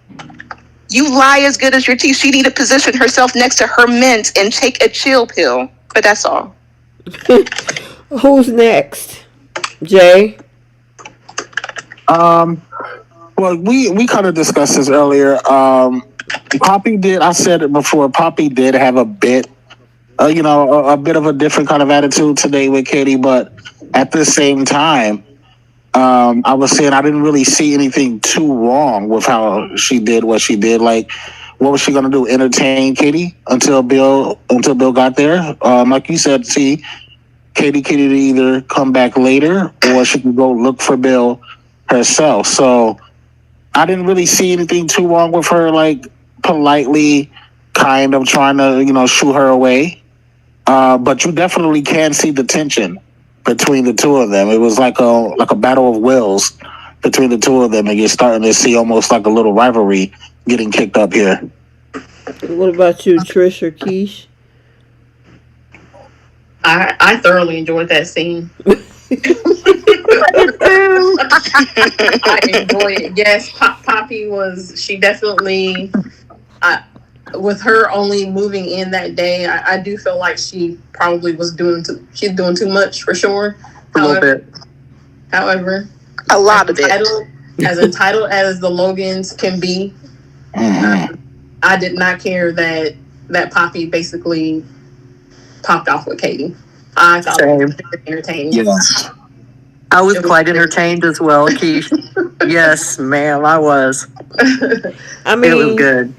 [SPEAKER 5] You lie as good as your teeth. She need to position herself next to her mint and take a chill pill. But that's all.
[SPEAKER 1] Who's next? Jay?
[SPEAKER 2] Well, we kind of discussed this earlier. Poppy did, I said it before, Poppy did have a bit, a bit of a different kind of attitude today with Katie, but at the same time, I was saying I didn't really see anything too wrong with how she did what she did. Like, what was she gonna do? Entertain Katie until Bill got there? Like you said, see, Katie could either come back later or she could go look for Bill herself. So I didn't really see anything too wrong with her, like politely kind of trying to, shoo her away. But you definitely can see the tension between the two of them. It was like a battle of wills between the two of them, and you're starting to see almost like a little rivalry getting kicked up here.
[SPEAKER 1] What about you, Trish or Keish?
[SPEAKER 4] I thoroughly enjoyed that scene. I enjoyed it. Yes, Poppy she definitely, with her only moving in that day, I do feel like she probably she's doing too much for sure.
[SPEAKER 3] A little bit.
[SPEAKER 4] However,
[SPEAKER 5] a lot of it.
[SPEAKER 4] As entitled as the Logans can be, I did not care that Poppy basically popped off with Katie. I thought it was
[SPEAKER 3] Same.
[SPEAKER 4] entertaining.
[SPEAKER 2] Yes.
[SPEAKER 3] I was quite entertained as well, Keith. Yes, ma'am, I was.
[SPEAKER 1] I
[SPEAKER 3] It was
[SPEAKER 1] mean,
[SPEAKER 3] good.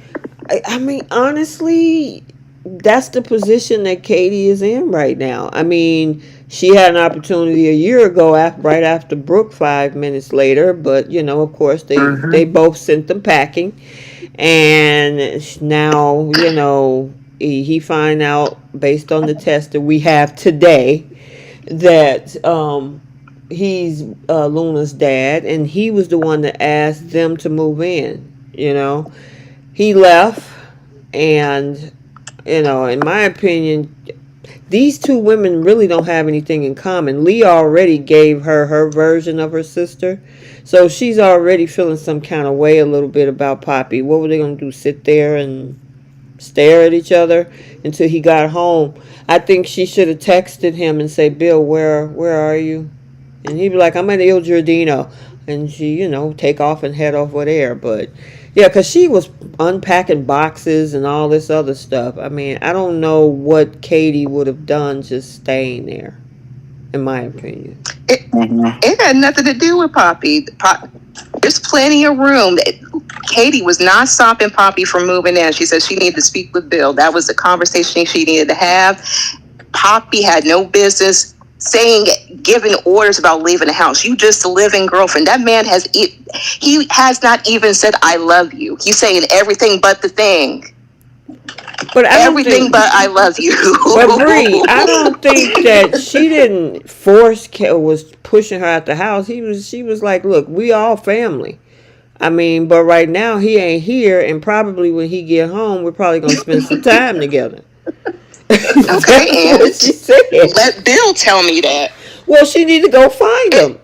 [SPEAKER 1] I mean, honestly, that's the position that Katie is in right now. I mean, she had an opportunity a year ago, right after Brooke, 5 minutes later. But of course, they
[SPEAKER 3] Mm-hmm.
[SPEAKER 1] both sent them packing, and now he find out based on the test that we have today that he's Luna's dad, and he was the one that asked them to move in. He left, and in my opinion, these two women really don't have anything in common. Lee already gave her version of her sister, so she's already feeling some kind of way a little bit about Poppy. What were they gonna do? Sit there and stare at each other until he got home? I think she should have texted him and say, "Bill, where are you?" And he'd be like, "I'm at El Giardino," and she, take off and head over there. But yeah, because she was unpacking boxes and all this other stuff. I mean, I don't know what Katie would have done just staying there, in my opinion.
[SPEAKER 5] It had nothing to do with Poppy. There's plenty of room. Katie was not stopping Poppy from moving in. She said she needed to speak with Bill. That was the conversation she needed to have. Poppy had no business giving orders about leaving the house. You just a living girlfriend. That man he has not even said I love you. He's saying everything but the thing.
[SPEAKER 1] But
[SPEAKER 5] everything but I love you.
[SPEAKER 1] But Bree, I don't think that she didn't force was pushing her out the house. She was like, "Look, we all family." I mean, but right now he ain't here, and probably when he get home, we're probably gonna spend some time together.
[SPEAKER 5] Okay, and
[SPEAKER 1] she said.
[SPEAKER 5] Let Bill tell me that.
[SPEAKER 1] Well, she need to go find him.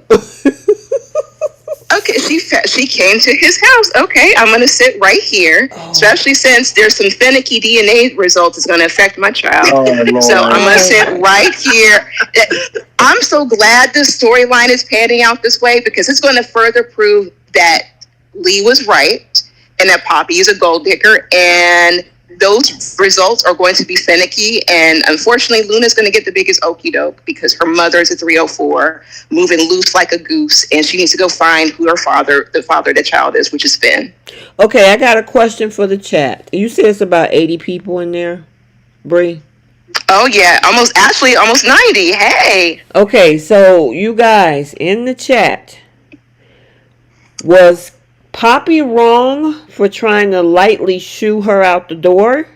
[SPEAKER 5] Okay, she came to his house. Okay, I'm gonna sit right here, especially since there's some finicky DNA results that's gonna affect my child. So I'm gonna sit right here. I'm so glad this storyline is panning out this way because it's going to further prove that Lee was right and that Poppy is a gold digger, and those results are going to be finicky, and unfortunately Luna's going to get the biggest okie doke because her mother is a 304 moving loose like a goose, and she needs to go find who the father of the child is, which is Finn.
[SPEAKER 1] Okay, I got a question for the chat. You said it's about 80 people in there, Bree?
[SPEAKER 5] Oh yeah, almost 90. Hey.
[SPEAKER 1] Okay, so you guys in the chat, was Poppy wrong for trying to lightly shoo her out the door?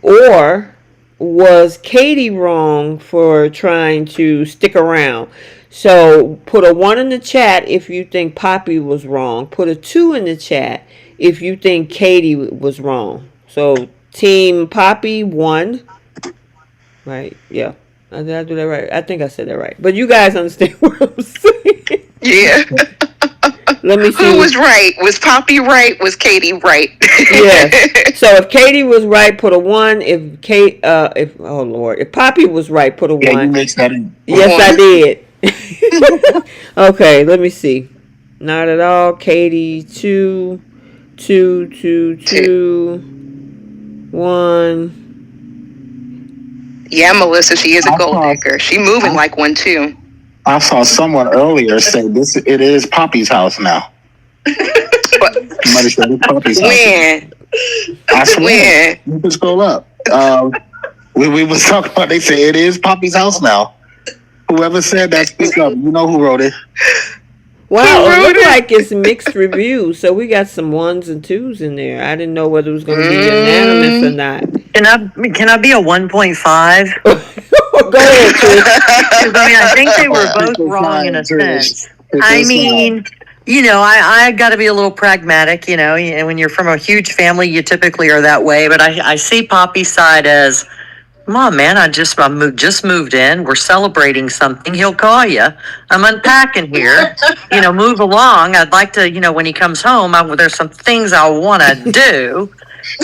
[SPEAKER 1] Or was Katie wrong for trying to stick around? So put a 1 in the chat if you think Poppy was wrong. Put a 2 in the chat if you think Katie was wrong. So Team Poppy 1. Right, yeah. Did I do that right? I think I said that right. But you guys understand what I'm saying.
[SPEAKER 5] Yeah.
[SPEAKER 1] Let me see.
[SPEAKER 5] Who was right? Was Poppy right? Was Katie right?
[SPEAKER 1] Yes. So if Katie was right, put a 1. If Poppy was right, put a 1.
[SPEAKER 2] Yeah, you mixed that in.
[SPEAKER 1] Yes, I did. Okay, let me see. Not at all. Katie 2, 1.
[SPEAKER 5] Yeah, Melissa, she is a gold digger. She moving like one too.
[SPEAKER 2] I saw someone earlier say it is Poppy's house now. Somebody said it's Poppy's house.
[SPEAKER 5] When?
[SPEAKER 2] I swear. You can scroll up. We was talking about, they say it is Poppy's house now. Whoever said that, speak up. You know who wrote it.
[SPEAKER 1] Wow, it looks like it's mixed reviews. So we got some 1s and 2s in there. I didn't know whether it was going to be unanimous or not.
[SPEAKER 3] Can I be a 1.5?
[SPEAKER 1] Go ahead, Trish.
[SPEAKER 3] I think they were both wrong in a sense. I mean, I got to be a little pragmatic, and when you're from a huge family, you typically are that way. But I see Poppy's side as, come on, man, I just moved in. We're celebrating something. He'll call you. I'm unpacking here. Move along. I'd like to, when he comes home, there's some things I want to do.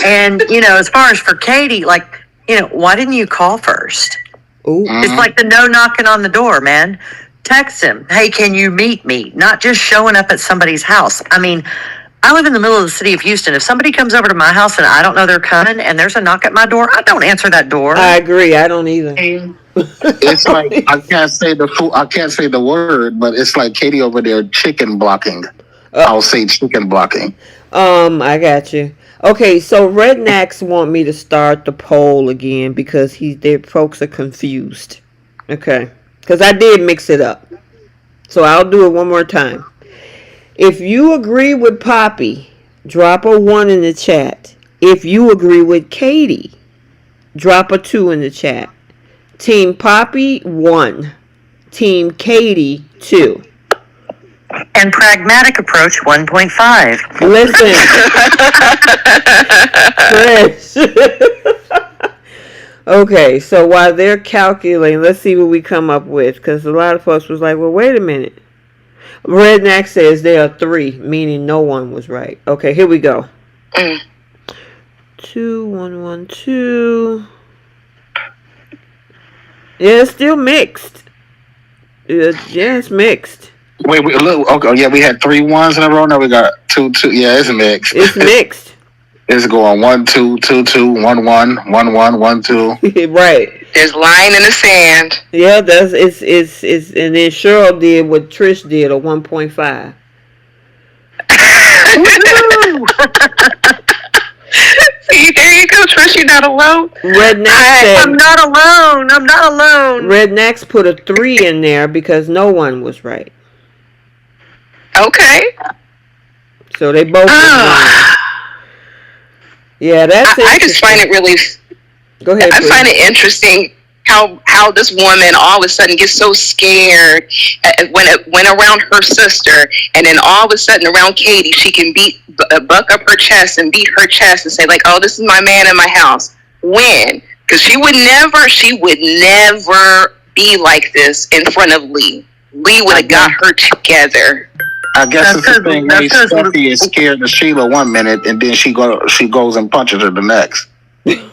[SPEAKER 3] And, as far as for Katie, why didn't you call first?
[SPEAKER 1] Ooh.
[SPEAKER 3] It's like the no knocking on the door, man. Text him. Hey, can you meet me? Not just showing up at somebody's house. I mean, I live in the middle of the city of Houston. If somebody comes over to my house and I don't know they're coming and there's a knock at my door, I don't answer that door.
[SPEAKER 1] I agree. I don't either.
[SPEAKER 2] It's like I can't say the word, but it's like Katie over there chicken blocking. I'll say chicken blocking.
[SPEAKER 1] I got you. Okay, so Rednecks want me to start the poll again because their folks are confused. Okay, because I did mix it up, so I'll do it one more time. If you agree with Poppy, drop a 1 in the chat. If you agree with Katie, drop a 2 in the chat. Team Poppy 1, Team Katie 2.
[SPEAKER 3] And pragmatic approach 1.5.
[SPEAKER 1] Listen, Chris. Okay, so while they're calculating, let's see what we come up with. Because a lot of folks was like, well, wait a minute. Redneck says there are 3, meaning no one was right. Okay, here we go. 2, 1, 1, 2. Yeah, it's still mixed. Yeah, it's mixed.
[SPEAKER 2] Wait, look. Okay, yeah, we had 3 1s in a row. Now we got 2 2. Yeah, it's mixed.
[SPEAKER 1] It's mixed.
[SPEAKER 2] It's going 1 2 2 2 1 1 1 1 1 2.
[SPEAKER 1] Right.
[SPEAKER 5] There's line in the sand.
[SPEAKER 1] Yeah, it's and then Cheryl did what Trish did, a 1.5.
[SPEAKER 5] See, there you go, Trish. You're not alone.
[SPEAKER 3] I'm not alone. I'm not alone.
[SPEAKER 1] Rednecks put a 3 in there because no one was right.
[SPEAKER 5] Okay.
[SPEAKER 1] So they both. Yeah, that's it.
[SPEAKER 5] I just find it really.
[SPEAKER 1] Go ahead.
[SPEAKER 5] I find it interesting how this woman all of a sudden gets so scared when around her sister, and then all of a sudden around Katie, she can buck up her chest and beat her chest and say like, "Oh, this is my man in my house." When? Because she would never be like this in front of Lee. Lee would have got her together.
[SPEAKER 2] I guess it's the thing. Steffy is scared of Sheila 1 minute, and then she goes and punches her the next.
[SPEAKER 5] Yeah,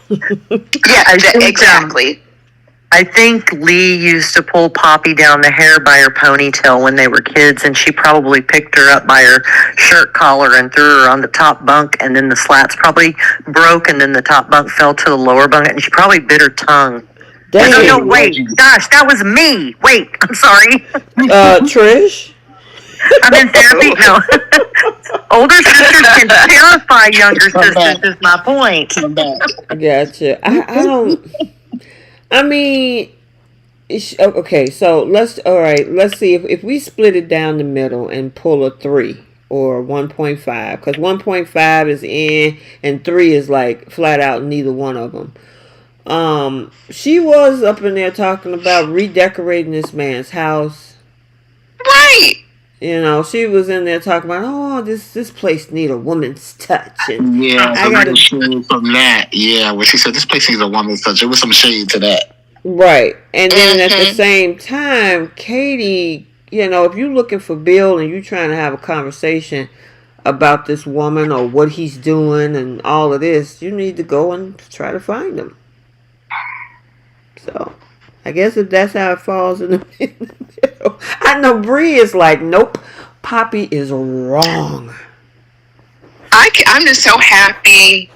[SPEAKER 5] exactly.
[SPEAKER 3] I think Lee used to pull Poppy down the hair by her ponytail when they were kids, and she probably picked her up by her shirt collar and threw her on the top bunk, and then the slats probably broke, and then the top bunk fell to the lower bunk, and she probably bit her tongue.
[SPEAKER 1] Dang.
[SPEAKER 3] No, wait, gosh, that was me. Wait, I'm sorry.
[SPEAKER 1] Trish?
[SPEAKER 3] I'm in therapy. No. Older sisters can terrify younger sisters, is my point.
[SPEAKER 1] Gotcha. I don't. I mean, okay. So let's see if we split it down the middle and pull a 3 or 1.5, because 1.5 is in and 3 is like flat out neither one of them. She was up in there talking about redecorating this man's house.
[SPEAKER 5] Right.
[SPEAKER 1] You know, she was in there talking about, oh, this place need a woman's touch. And
[SPEAKER 2] yeah, I got a shade from that. Yeah, when she said this place needs a woman's touch, there was some shade to that.
[SPEAKER 1] Right. And then at the same time, Katie, you know, if you're looking for Bill and you're trying to have a conversation about this woman or what he's doing and all of this, you need to go and try to find him. So, I guess if that's how it falls in the middle. I know Bree is like, nope, Poppy is wrong.
[SPEAKER 5] I'm just so happy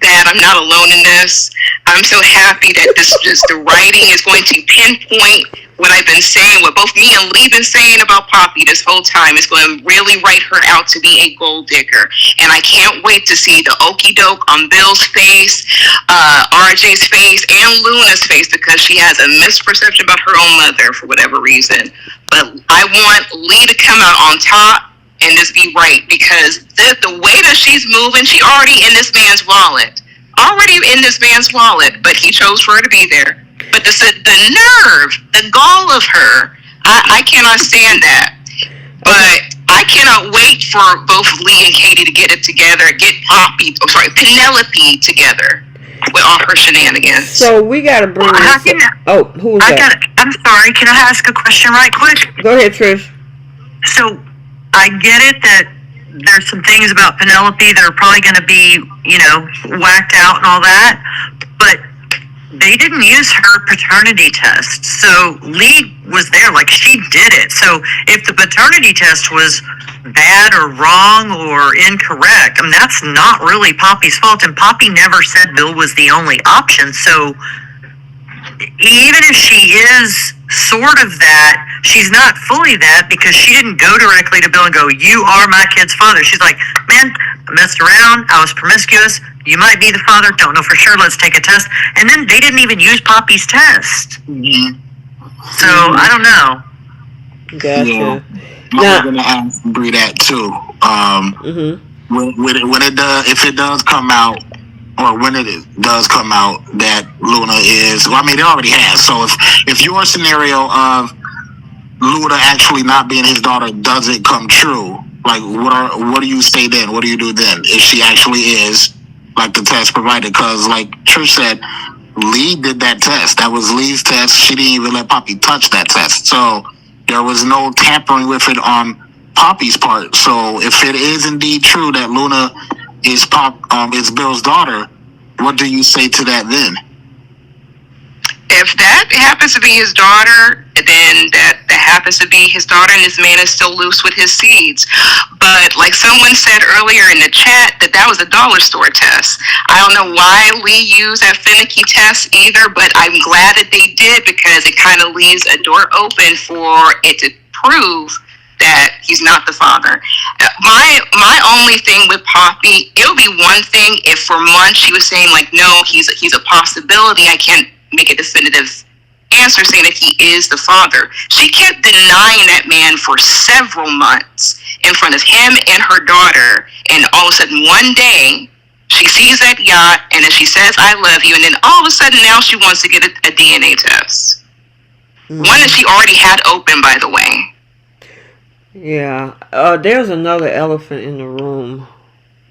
[SPEAKER 5] that I'm not alone in this. I'm so happy that the writing is going to pinpoint what I've been saying, what both me and Lee been saying about Poppy this whole time. Is going to really write her out to be a gold digger. And I can't wait to see the okie doke on Bill's face, RJ's face, and Luna's face, because she has a misperception about her own mother for whatever reason. But I want Lee to come out on top and just be right, because the way that she's moving, she already in this man's wallet. But he chose for her to be there. But the nerve, the gall of her, I cannot stand that. But I cannot wait for both Lee and Katie to get it together, get Penelope together with all her shenanigans.
[SPEAKER 1] So we got to bring who's that?
[SPEAKER 3] I'm sorry, can I ask a question right quick?
[SPEAKER 1] Go ahead, Trish.
[SPEAKER 3] So I get it that there's some things about Penelope that are probably going to be, whacked out and all that, but they didn't use her paternity test. So Lee was there, like she did it. So if the paternity test was bad or wrong or incorrect, that's not really Poppy's fault. And Poppy never said Bill was the only option. So even if she is sort of that, she's not fully that because she didn't go directly to Bill and go, "You are my kid's father." She's like, "Man, I messed around. I was promiscuous. You might be the father. Don't know for sure. Let's take a test." And then they didn't even use Poppy's test. Mm-hmm. So I don't know.
[SPEAKER 1] Gotcha.
[SPEAKER 2] Yeah. I'm gonna ask Bree that too. When it does, if it does come out, or when it does come out that Luna is, well, I mean, it already has. So if your scenario of Luna actually not being his daughter doesn't come true, like what do you say then? What do you do then if she actually is like the test provided? Because like Trish said, Lee did that test. That was Lee's test. She didn't even let Poppy touch that test. So there was no tampering with it on Poppy's part. So if it is indeed true that Luna is Bill's daughter, what do you say to that then?
[SPEAKER 5] If that happens to be his daughter, then that happens to be his daughter, and this man is still loose with his seeds. But like someone said earlier in the chat, that was a dollar store test. I don't know why Lee used that finicky test either, but I'm glad that they did, because it kind of leaves a door open for it to prove that he's not the father. My only thing with Poppy, it would be one thing if for months she was saying like, no, he's a possibility. I can't make a definitive answer saying that he is the father. She kept denying that man for several months in front of him and her daughter, and all of a sudden one day she sees that yacht and then she says, "I love you," and then all of a sudden now she wants to get a DNA test. One that she already had open, by the way.
[SPEAKER 1] Yeah. There's another elephant in the room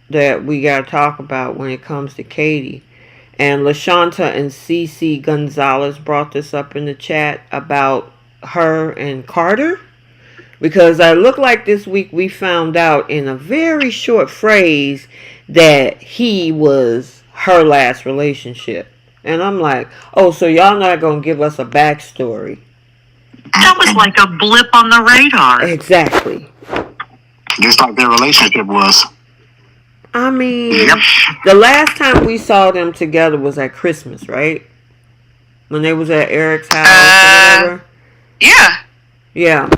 [SPEAKER 1] that we got to talk about when it comes to Katie. And LaShanta and Cece Gonzalez brought this up in the chat about her and Carter. Because I look like this week we found out in a very short phrase that he was her last relationship. And I'm like, oh, so y'all not going to give us a backstory.
[SPEAKER 3] That was like a blip on the radar.
[SPEAKER 1] Exactly.
[SPEAKER 2] Just like their relationship was.
[SPEAKER 1] I mean, the last time we saw them together was at Christmas, right? When they was at Eric's house or whatever.
[SPEAKER 5] Yeah.
[SPEAKER 1] Yeah.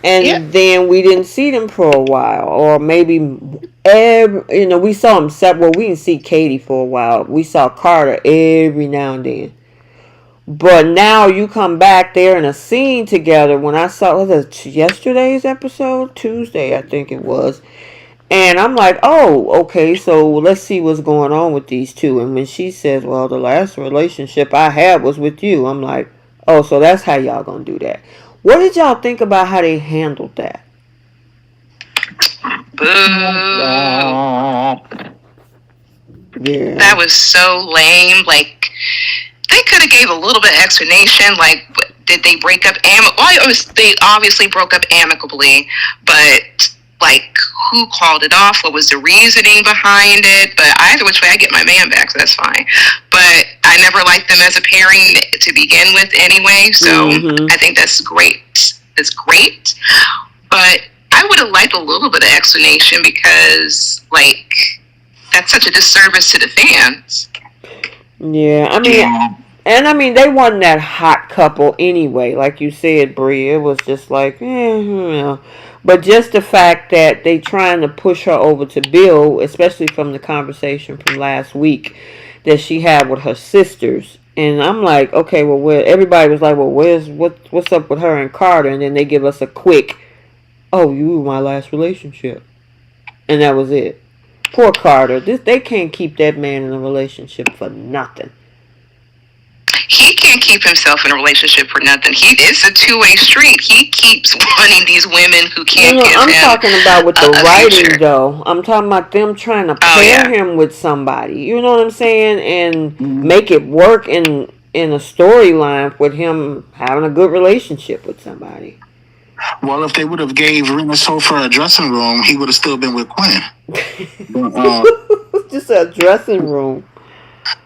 [SPEAKER 1] And then we didn't see them for a while. Or maybe, we saw them several. Well, we didn't see Katie for a while. We saw Carter every now and then. But now you come back there in a scene together. When I saw, was it yesterday's episode? Tuesday, I think it was. And I'm like, oh, okay, so let's see what's going on with these two. And when she says, well, the last relationship I had was with you, I'm like, oh, so that's how y'all gonna do that. What did y'all think about how they handled that?
[SPEAKER 5] Boo.
[SPEAKER 1] Yeah.
[SPEAKER 5] That was so lame. Like, they could have gave a little bit of explanation. Like, did they break up they obviously broke up amicably, but like, who called it off? What was the reasoning behind it? But either which way, I get my man back, so that's fine. But I never liked them as a pairing to begin with anyway, so I think that's great. It's great. But I would have liked a little bit of explanation, because, like, that's such a disservice to the fans.
[SPEAKER 1] Yeah, I mean, they wasn't that hot couple anyway. Like you said, Brie, it was just like, But just the fact that they trying to push her over to Bill, especially from the conversation from last week that she had with her sisters. And I'm like, okay, well, everybody was like, well, what's up with her and Carter? And then they give us a quick, oh, you were my last relationship. And that was it. Poor Carter. They can't keep that man in a relationship for nothing.
[SPEAKER 5] He can't keep himself in a relationship for nothing. It's a two-way street. He keeps wanting these women who can't give him
[SPEAKER 1] I'm talking about with the writing,
[SPEAKER 5] future.
[SPEAKER 1] though. I'm talking about them trying to pair him with somebody. You know what I'm saying? And make it work in a storyline with him having a good relationship with somebody.
[SPEAKER 2] Well, if they would have gave Rena Sofer a dressing room, he would have still been with Quinn.
[SPEAKER 1] Just a dressing room.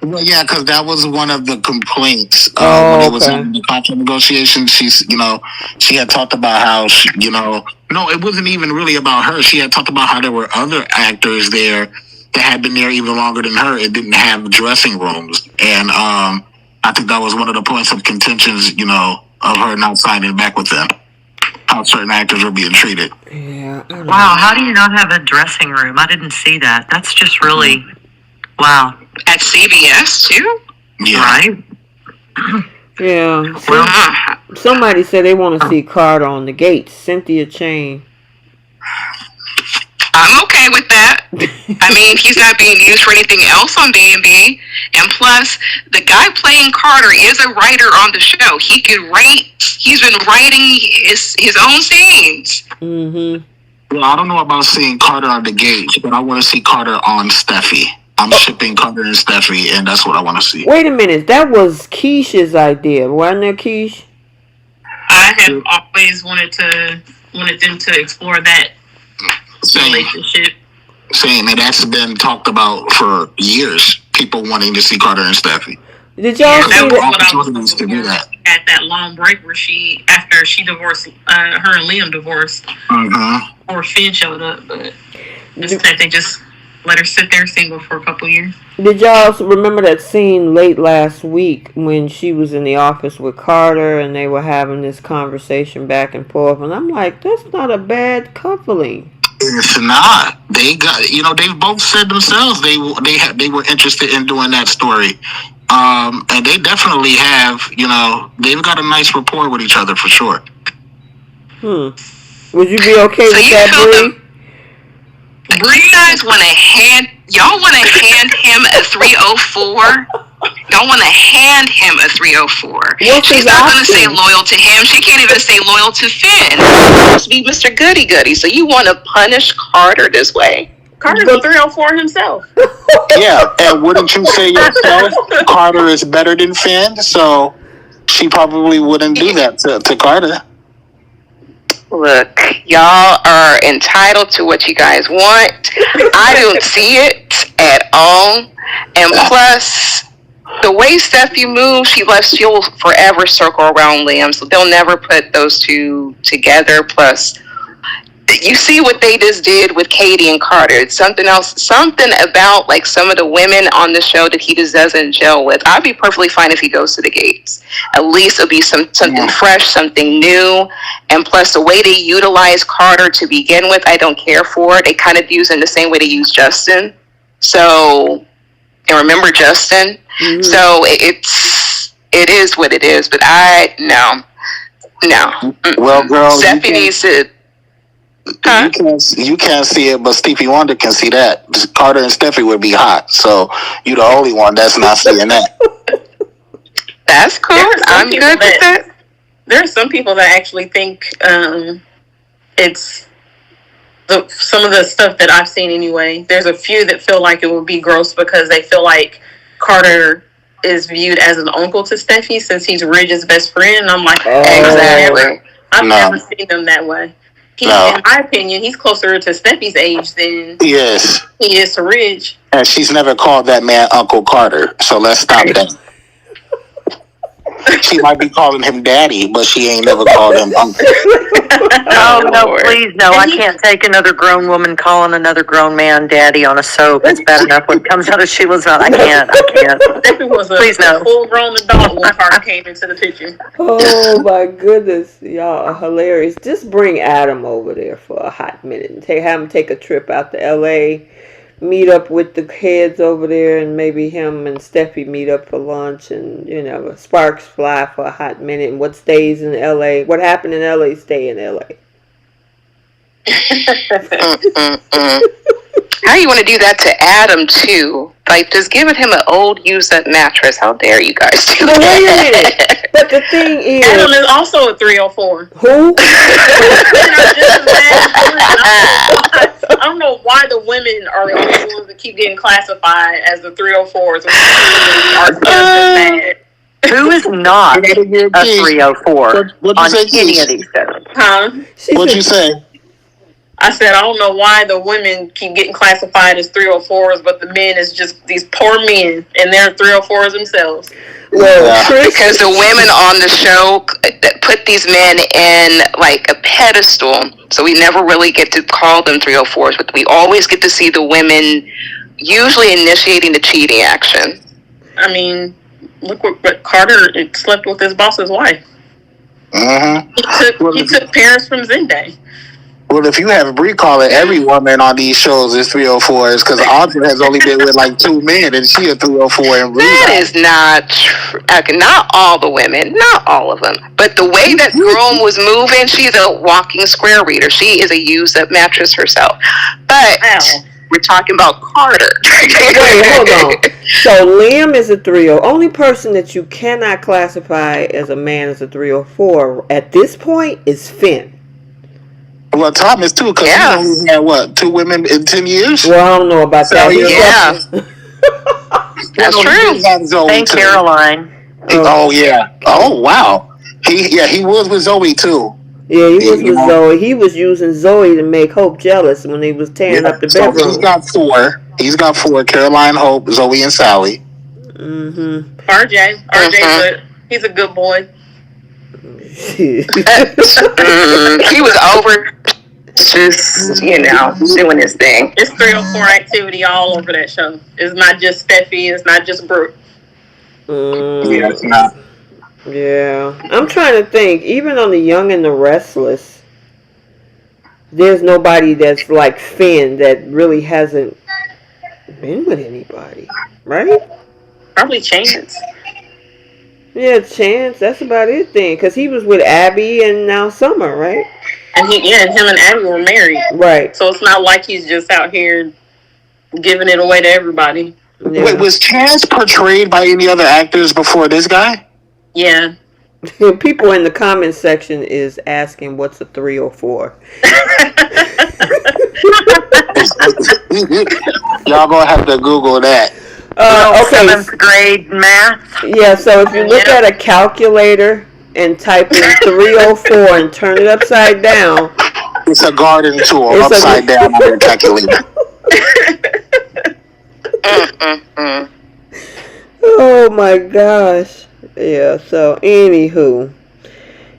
[SPEAKER 2] Well, yeah, because that was one of the complaints when it was in the contract negotiations. She had talked about how no, it wasn't even really about her. She had talked about how there were other actors there that had been there even longer than her. It didn't have dressing rooms, and I think that was one of the points of contentions, of her not signing back with them. How certain actors were being treated.
[SPEAKER 1] Yeah.
[SPEAKER 3] Wow, how do you not have a dressing room? I didn't see that. That's just really, wow.
[SPEAKER 5] At CBS, too?
[SPEAKER 2] Yeah.
[SPEAKER 3] Right?
[SPEAKER 1] Yeah.
[SPEAKER 5] Well,
[SPEAKER 1] Somebody said they want to see Carter on the gates. Cynthia Chain.
[SPEAKER 5] I'm okay with that. I mean, he's not being used for anything else on B&B. And plus, the guy playing Carter is a writer on the show. He could write. He's been writing his own scenes.
[SPEAKER 1] Mm-hmm.
[SPEAKER 2] Well, I don't know about seeing Carter on the gate, but I want to see Carter on Steffy. I'm shipping Carter and Steffy, and that's what I want to see.
[SPEAKER 1] Wait a minute. That was Keish's idea. Wasn't it, Keish?
[SPEAKER 4] I have always wanted them to explore that relationship.
[SPEAKER 2] Same, and that's been talked about for years. People wanting to see Carter and Steffy.
[SPEAKER 1] Did y'all see
[SPEAKER 4] That was
[SPEAKER 1] that?
[SPEAKER 4] what I was looking
[SPEAKER 2] To do
[SPEAKER 4] for
[SPEAKER 2] that.
[SPEAKER 4] at that long break where after she divorced, her and Liam divorced, or Finn showed up, but instead they just let her sit there single for a couple years.
[SPEAKER 1] Did y'all remember that scene late last week when she was in the office with Carter and they were having this conversation back and forth? And I'm like, that's not a bad coupling.
[SPEAKER 2] It's not. They got, they've both said themselves they were interested in doing that story. And they definitely have, they've got a nice rapport with each other for sure.
[SPEAKER 1] Would you be okay with that, Bree?
[SPEAKER 5] You guys want to hand him a 304? Y'all want to hand him a 304? She's not going to stay loyal to him. She can't even stay loyal to Finn. He's supposed to be Mr. Goody-Goody, so you want to punish Carter this way?
[SPEAKER 4] Carter's a 304 himself.
[SPEAKER 2] Yeah, and wouldn't you say yourself, Carter is better than Finn? So she probably wouldn't do that to Carter.
[SPEAKER 5] Look, y'all are entitled to what you guys want. I don't see it at all. And plus, the way Steffy moves, she'll forever circle around Liam, so they'll never put those two together. Plus, you see what they just did with Katie and Carter. It's something else, something about like some of the women on the show that he just doesn't gel with. I'd be perfectly fine if he goes to the gates. At least it'll be something fresh, something new. And plus the way they utilize Carter to begin with, I don't care for. They kind of use him the same way they use Justin. So, and remember Justin? Mm-hmm. So it is what it is. But no.
[SPEAKER 2] Well, girl,
[SPEAKER 5] Steffy needs to.
[SPEAKER 2] Huh? You can't see it, but Stevie Wonder can see that. Carter and Steffy would be hot, so you're the only one that's not seeing that.
[SPEAKER 5] That's cool. I'm good with that.
[SPEAKER 4] There are some people that actually think it's some of the stuff that I've seen anyway. There's a few that feel like it would be gross because they feel like Carter is viewed as an uncle to Steffy since he's Ridge's best friend. And I'm like,
[SPEAKER 5] exactly.
[SPEAKER 4] I've never seen them that way. In my opinion, he's closer to Steffy's age than he is to Ridge.
[SPEAKER 2] And she's never called that man Uncle Carter, so let's stop that. She might be calling him Daddy, but she ain't never called him Uncle.
[SPEAKER 3] Oh, no, please, no. I can't take another grown woman calling another grown man Daddy on a soap. It's bad enough when it comes out of Sheila's mouth. I can't.
[SPEAKER 4] Steffy was a full-grown adult when Carter came into the picture.
[SPEAKER 1] Oh, my goodness. Y'all are hilarious. Just bring Adam over there for a hot minute and have him take a trip out to L.A., meet up with the heads over there, and maybe him and Steffi meet up for lunch, and sparks fly for a hot minute. And what stays in LA, what happened in LA, stay in LA.
[SPEAKER 5] How you want to do that to Adam too? Like, just giving him an old used up mattress. How dare you guys do that?
[SPEAKER 1] Wait a minute. But the thing is,
[SPEAKER 4] Adam is also a 304.
[SPEAKER 1] Who?
[SPEAKER 4] I don't know why the women are the only ones that keep getting classified as the 304s.
[SPEAKER 3] Who is not a 304 on any of these shows?
[SPEAKER 4] Huh?
[SPEAKER 2] What'd you say?
[SPEAKER 4] I said, I don't know why the women keep getting classified as 304s, but the men is just these poor men, and they're 304s themselves.
[SPEAKER 1] Well,
[SPEAKER 5] because the women on the show put these men in like a pedestal, so we never really get to call them 304s, but we always get to see the women usually initiating the cheating action.
[SPEAKER 4] I mean, look what Carter slept with his boss's wife. He took Paris from Zendaya.
[SPEAKER 2] Well, if you have Bree calling every woman on these shows is 304s, because Audra has only been with like 2 men, and she a 304. And
[SPEAKER 5] that is not true. Not all the women, not all of them. But the way that Rome was moving, she's a walking square reader. She is a used-up mattress herself. But we're talking about Carter.
[SPEAKER 1] Wait, hold on. So Liam is a 30. Only person that you cannot classify as a man as a 304 at this point is Finn.
[SPEAKER 2] Well, Thomas too, because he only had what, 2 women in 10 years.
[SPEAKER 1] Well, I don't know about that.
[SPEAKER 5] That's true.
[SPEAKER 3] Thank Caroline.
[SPEAKER 2] Oh yeah. Oh wow. He was with Zoe too.
[SPEAKER 1] Yeah, he was with Zoe. He was using Zoe to make Hope jealous when he was tearing up the bedroom.
[SPEAKER 2] So he's got 4. Caroline, Hope, Zoe, and Sally.
[SPEAKER 4] RJ, he's a good boy.
[SPEAKER 5] He was over, just doing his thing.
[SPEAKER 4] It's 304 activity all over that show. It's not just Steffy. It's not just Brooke.
[SPEAKER 2] Yeah, it's not.
[SPEAKER 1] Yeah, I'm trying to think. Even on The Young and the Restless, there's nobody that's like Finn that really hasn't been with anybody, right?
[SPEAKER 4] Probably Chance.
[SPEAKER 1] Yeah, Chance. That's about it then, because he was with Abby and now Summer, right?
[SPEAKER 4] And him and Abby were married,
[SPEAKER 1] right?
[SPEAKER 4] So it's not like he's just out here giving it away to everybody.
[SPEAKER 1] Yeah.
[SPEAKER 2] Wait, was Chance portrayed by any other actors before this guy?
[SPEAKER 4] Yeah.
[SPEAKER 1] People in the comment section is asking what's a 304.
[SPEAKER 2] Y'all gonna have to Google that.
[SPEAKER 1] Okay.
[SPEAKER 3] 7th grade math.
[SPEAKER 1] Yeah, so if you look at a calculator and type in 304 and turn it upside down,
[SPEAKER 2] it's a garden tool upside down on your calculator.
[SPEAKER 1] Oh my gosh. Yeah, so anywho,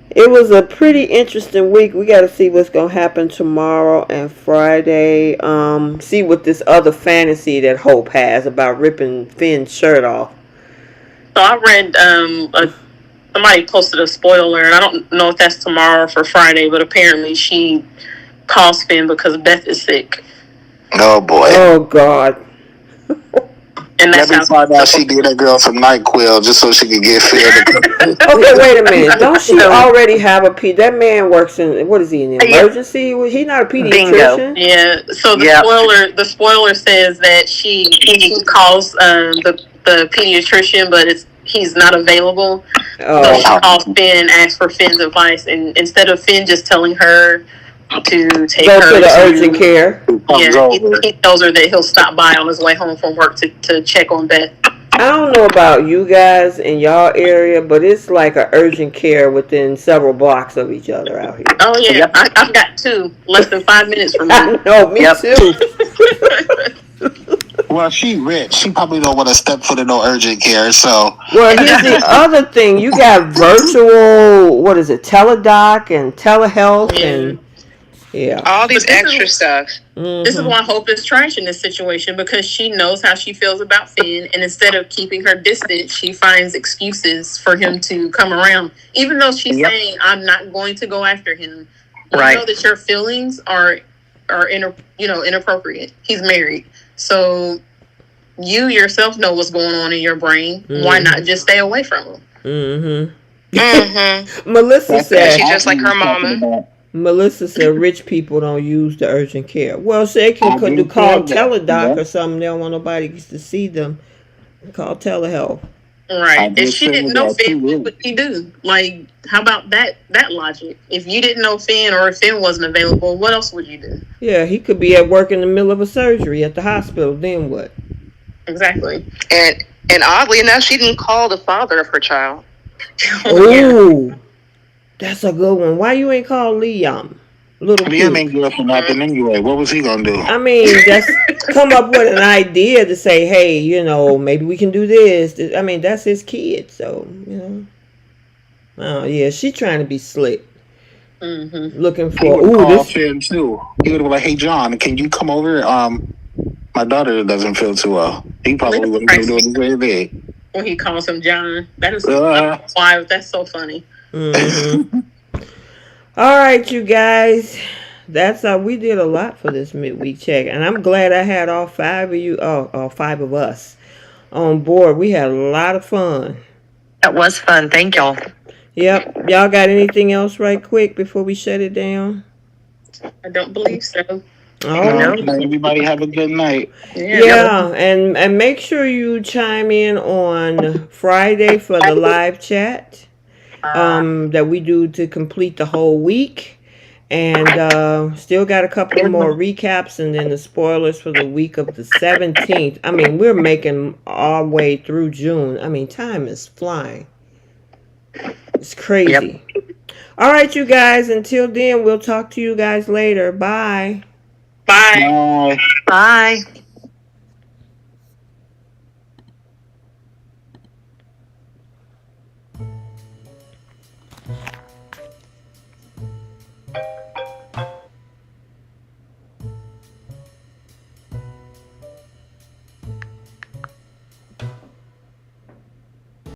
[SPEAKER 1] it was a pretty interesting week. We got to see what's going to happen tomorrow and Friday. See what this other fantasy that Hope has about ripping Finn's shirt off.
[SPEAKER 4] So I read somebody posted a spoiler, and I don't know if that's tomorrow or for Friday, but apparently she calls Finn because Beth is sick.
[SPEAKER 2] Oh boy.
[SPEAKER 1] Oh God.
[SPEAKER 4] And that's
[SPEAKER 2] how find out she gave that girl some NyQuil just so she could get fed.
[SPEAKER 1] Okay, wait a minute. Don't she already have a that man works in, what is he, in the emergency? He not a pediatrician?
[SPEAKER 4] Yeah. So the spoiler says that she calls the pediatrician, but he's not available. So she calls Finn, asks for Finn's advice, and instead of Finn just telling her to take
[SPEAKER 1] go
[SPEAKER 4] her
[SPEAKER 1] to the urgent care.
[SPEAKER 4] Yeah, he tells her that he'll stop by on his way home from work to check on Beth.
[SPEAKER 1] I don't know about you guys in y'all area, but it's like an urgent care within several blocks of each other out here.
[SPEAKER 4] Oh yeah, yep. I've got 2 less than 5 minutes from me.
[SPEAKER 1] I know, me too.
[SPEAKER 2] Well, she rich. She probably don't want to step foot in no urgent care. So,
[SPEAKER 1] well, here's the other thing: you got virtual, what is it, teledoc and telehealth and. Yeah.
[SPEAKER 5] All these extra stuff.
[SPEAKER 1] Mm-hmm.
[SPEAKER 4] This is why Hope is trash in this situation, because she knows how she feels about Finn, and instead of keeping her distant, she finds excuses for him to come around. Even though she's saying, "I'm not going to go after him." You know that your feelings are inappropriate. He's married, so you yourself know what's going on in your brain. Mm-hmm. Why not just stay away from him?
[SPEAKER 1] Mm-hmm. Mm-hmm. Melissa said
[SPEAKER 5] she's just like her mama.
[SPEAKER 1] Melissa said rich people don't use the urgent care. Well, they can call teledoc or something. They don't want nobody to see them. Call telehealth.
[SPEAKER 4] Right. If she didn't know Finn, what would he do? Like, how about that logic? If you didn't know Finn, or if Finn wasn't available, what else would you do?
[SPEAKER 1] Yeah, he could be at work in the middle of a surgery at the hospital. Then what?
[SPEAKER 4] Exactly.
[SPEAKER 5] And oddly enough, she didn't call the father of her child.
[SPEAKER 1] Oh. That's a good one. Why you ain't called Liam?
[SPEAKER 2] Liam ain't good for nothing anyway. What was he gonna do?
[SPEAKER 1] I mean, just come up with an idea to say, hey, maybe we can do this. I mean, that's his kid, so Oh yeah, she trying to be slick. Mm-hmm. Looking for
[SPEAKER 2] this Finn too. He would have been like, hey John, can you come over? My daughter doesn't feel too well. He probably wouldn't do the same thing.
[SPEAKER 4] when he calls him John. That is
[SPEAKER 2] Uh,
[SPEAKER 4] that's so funny.
[SPEAKER 1] Mm-hmm. All right, you guys. That's we did a lot for this midweek check, and I'm glad I had all five of you, all five of us, on board. We had a lot of fun.
[SPEAKER 3] That was fun. Thank y'all.
[SPEAKER 1] Yep. Y'all got anything else right quick before we shut it down?
[SPEAKER 4] I don't believe so.
[SPEAKER 1] Oh,
[SPEAKER 2] everybody have a good night.
[SPEAKER 1] yeah, and make sure you chime in on Friday for the live chat that we do to complete the whole week. And still got a couple more recaps and then the spoilers for the week of the 17th. I mean, we're making our way through June. I mean, time is flying. It's crazy. Yep. All right, you guys. Until then, we'll talk to you guys later. Bye.
[SPEAKER 4] Bye.
[SPEAKER 3] Bye.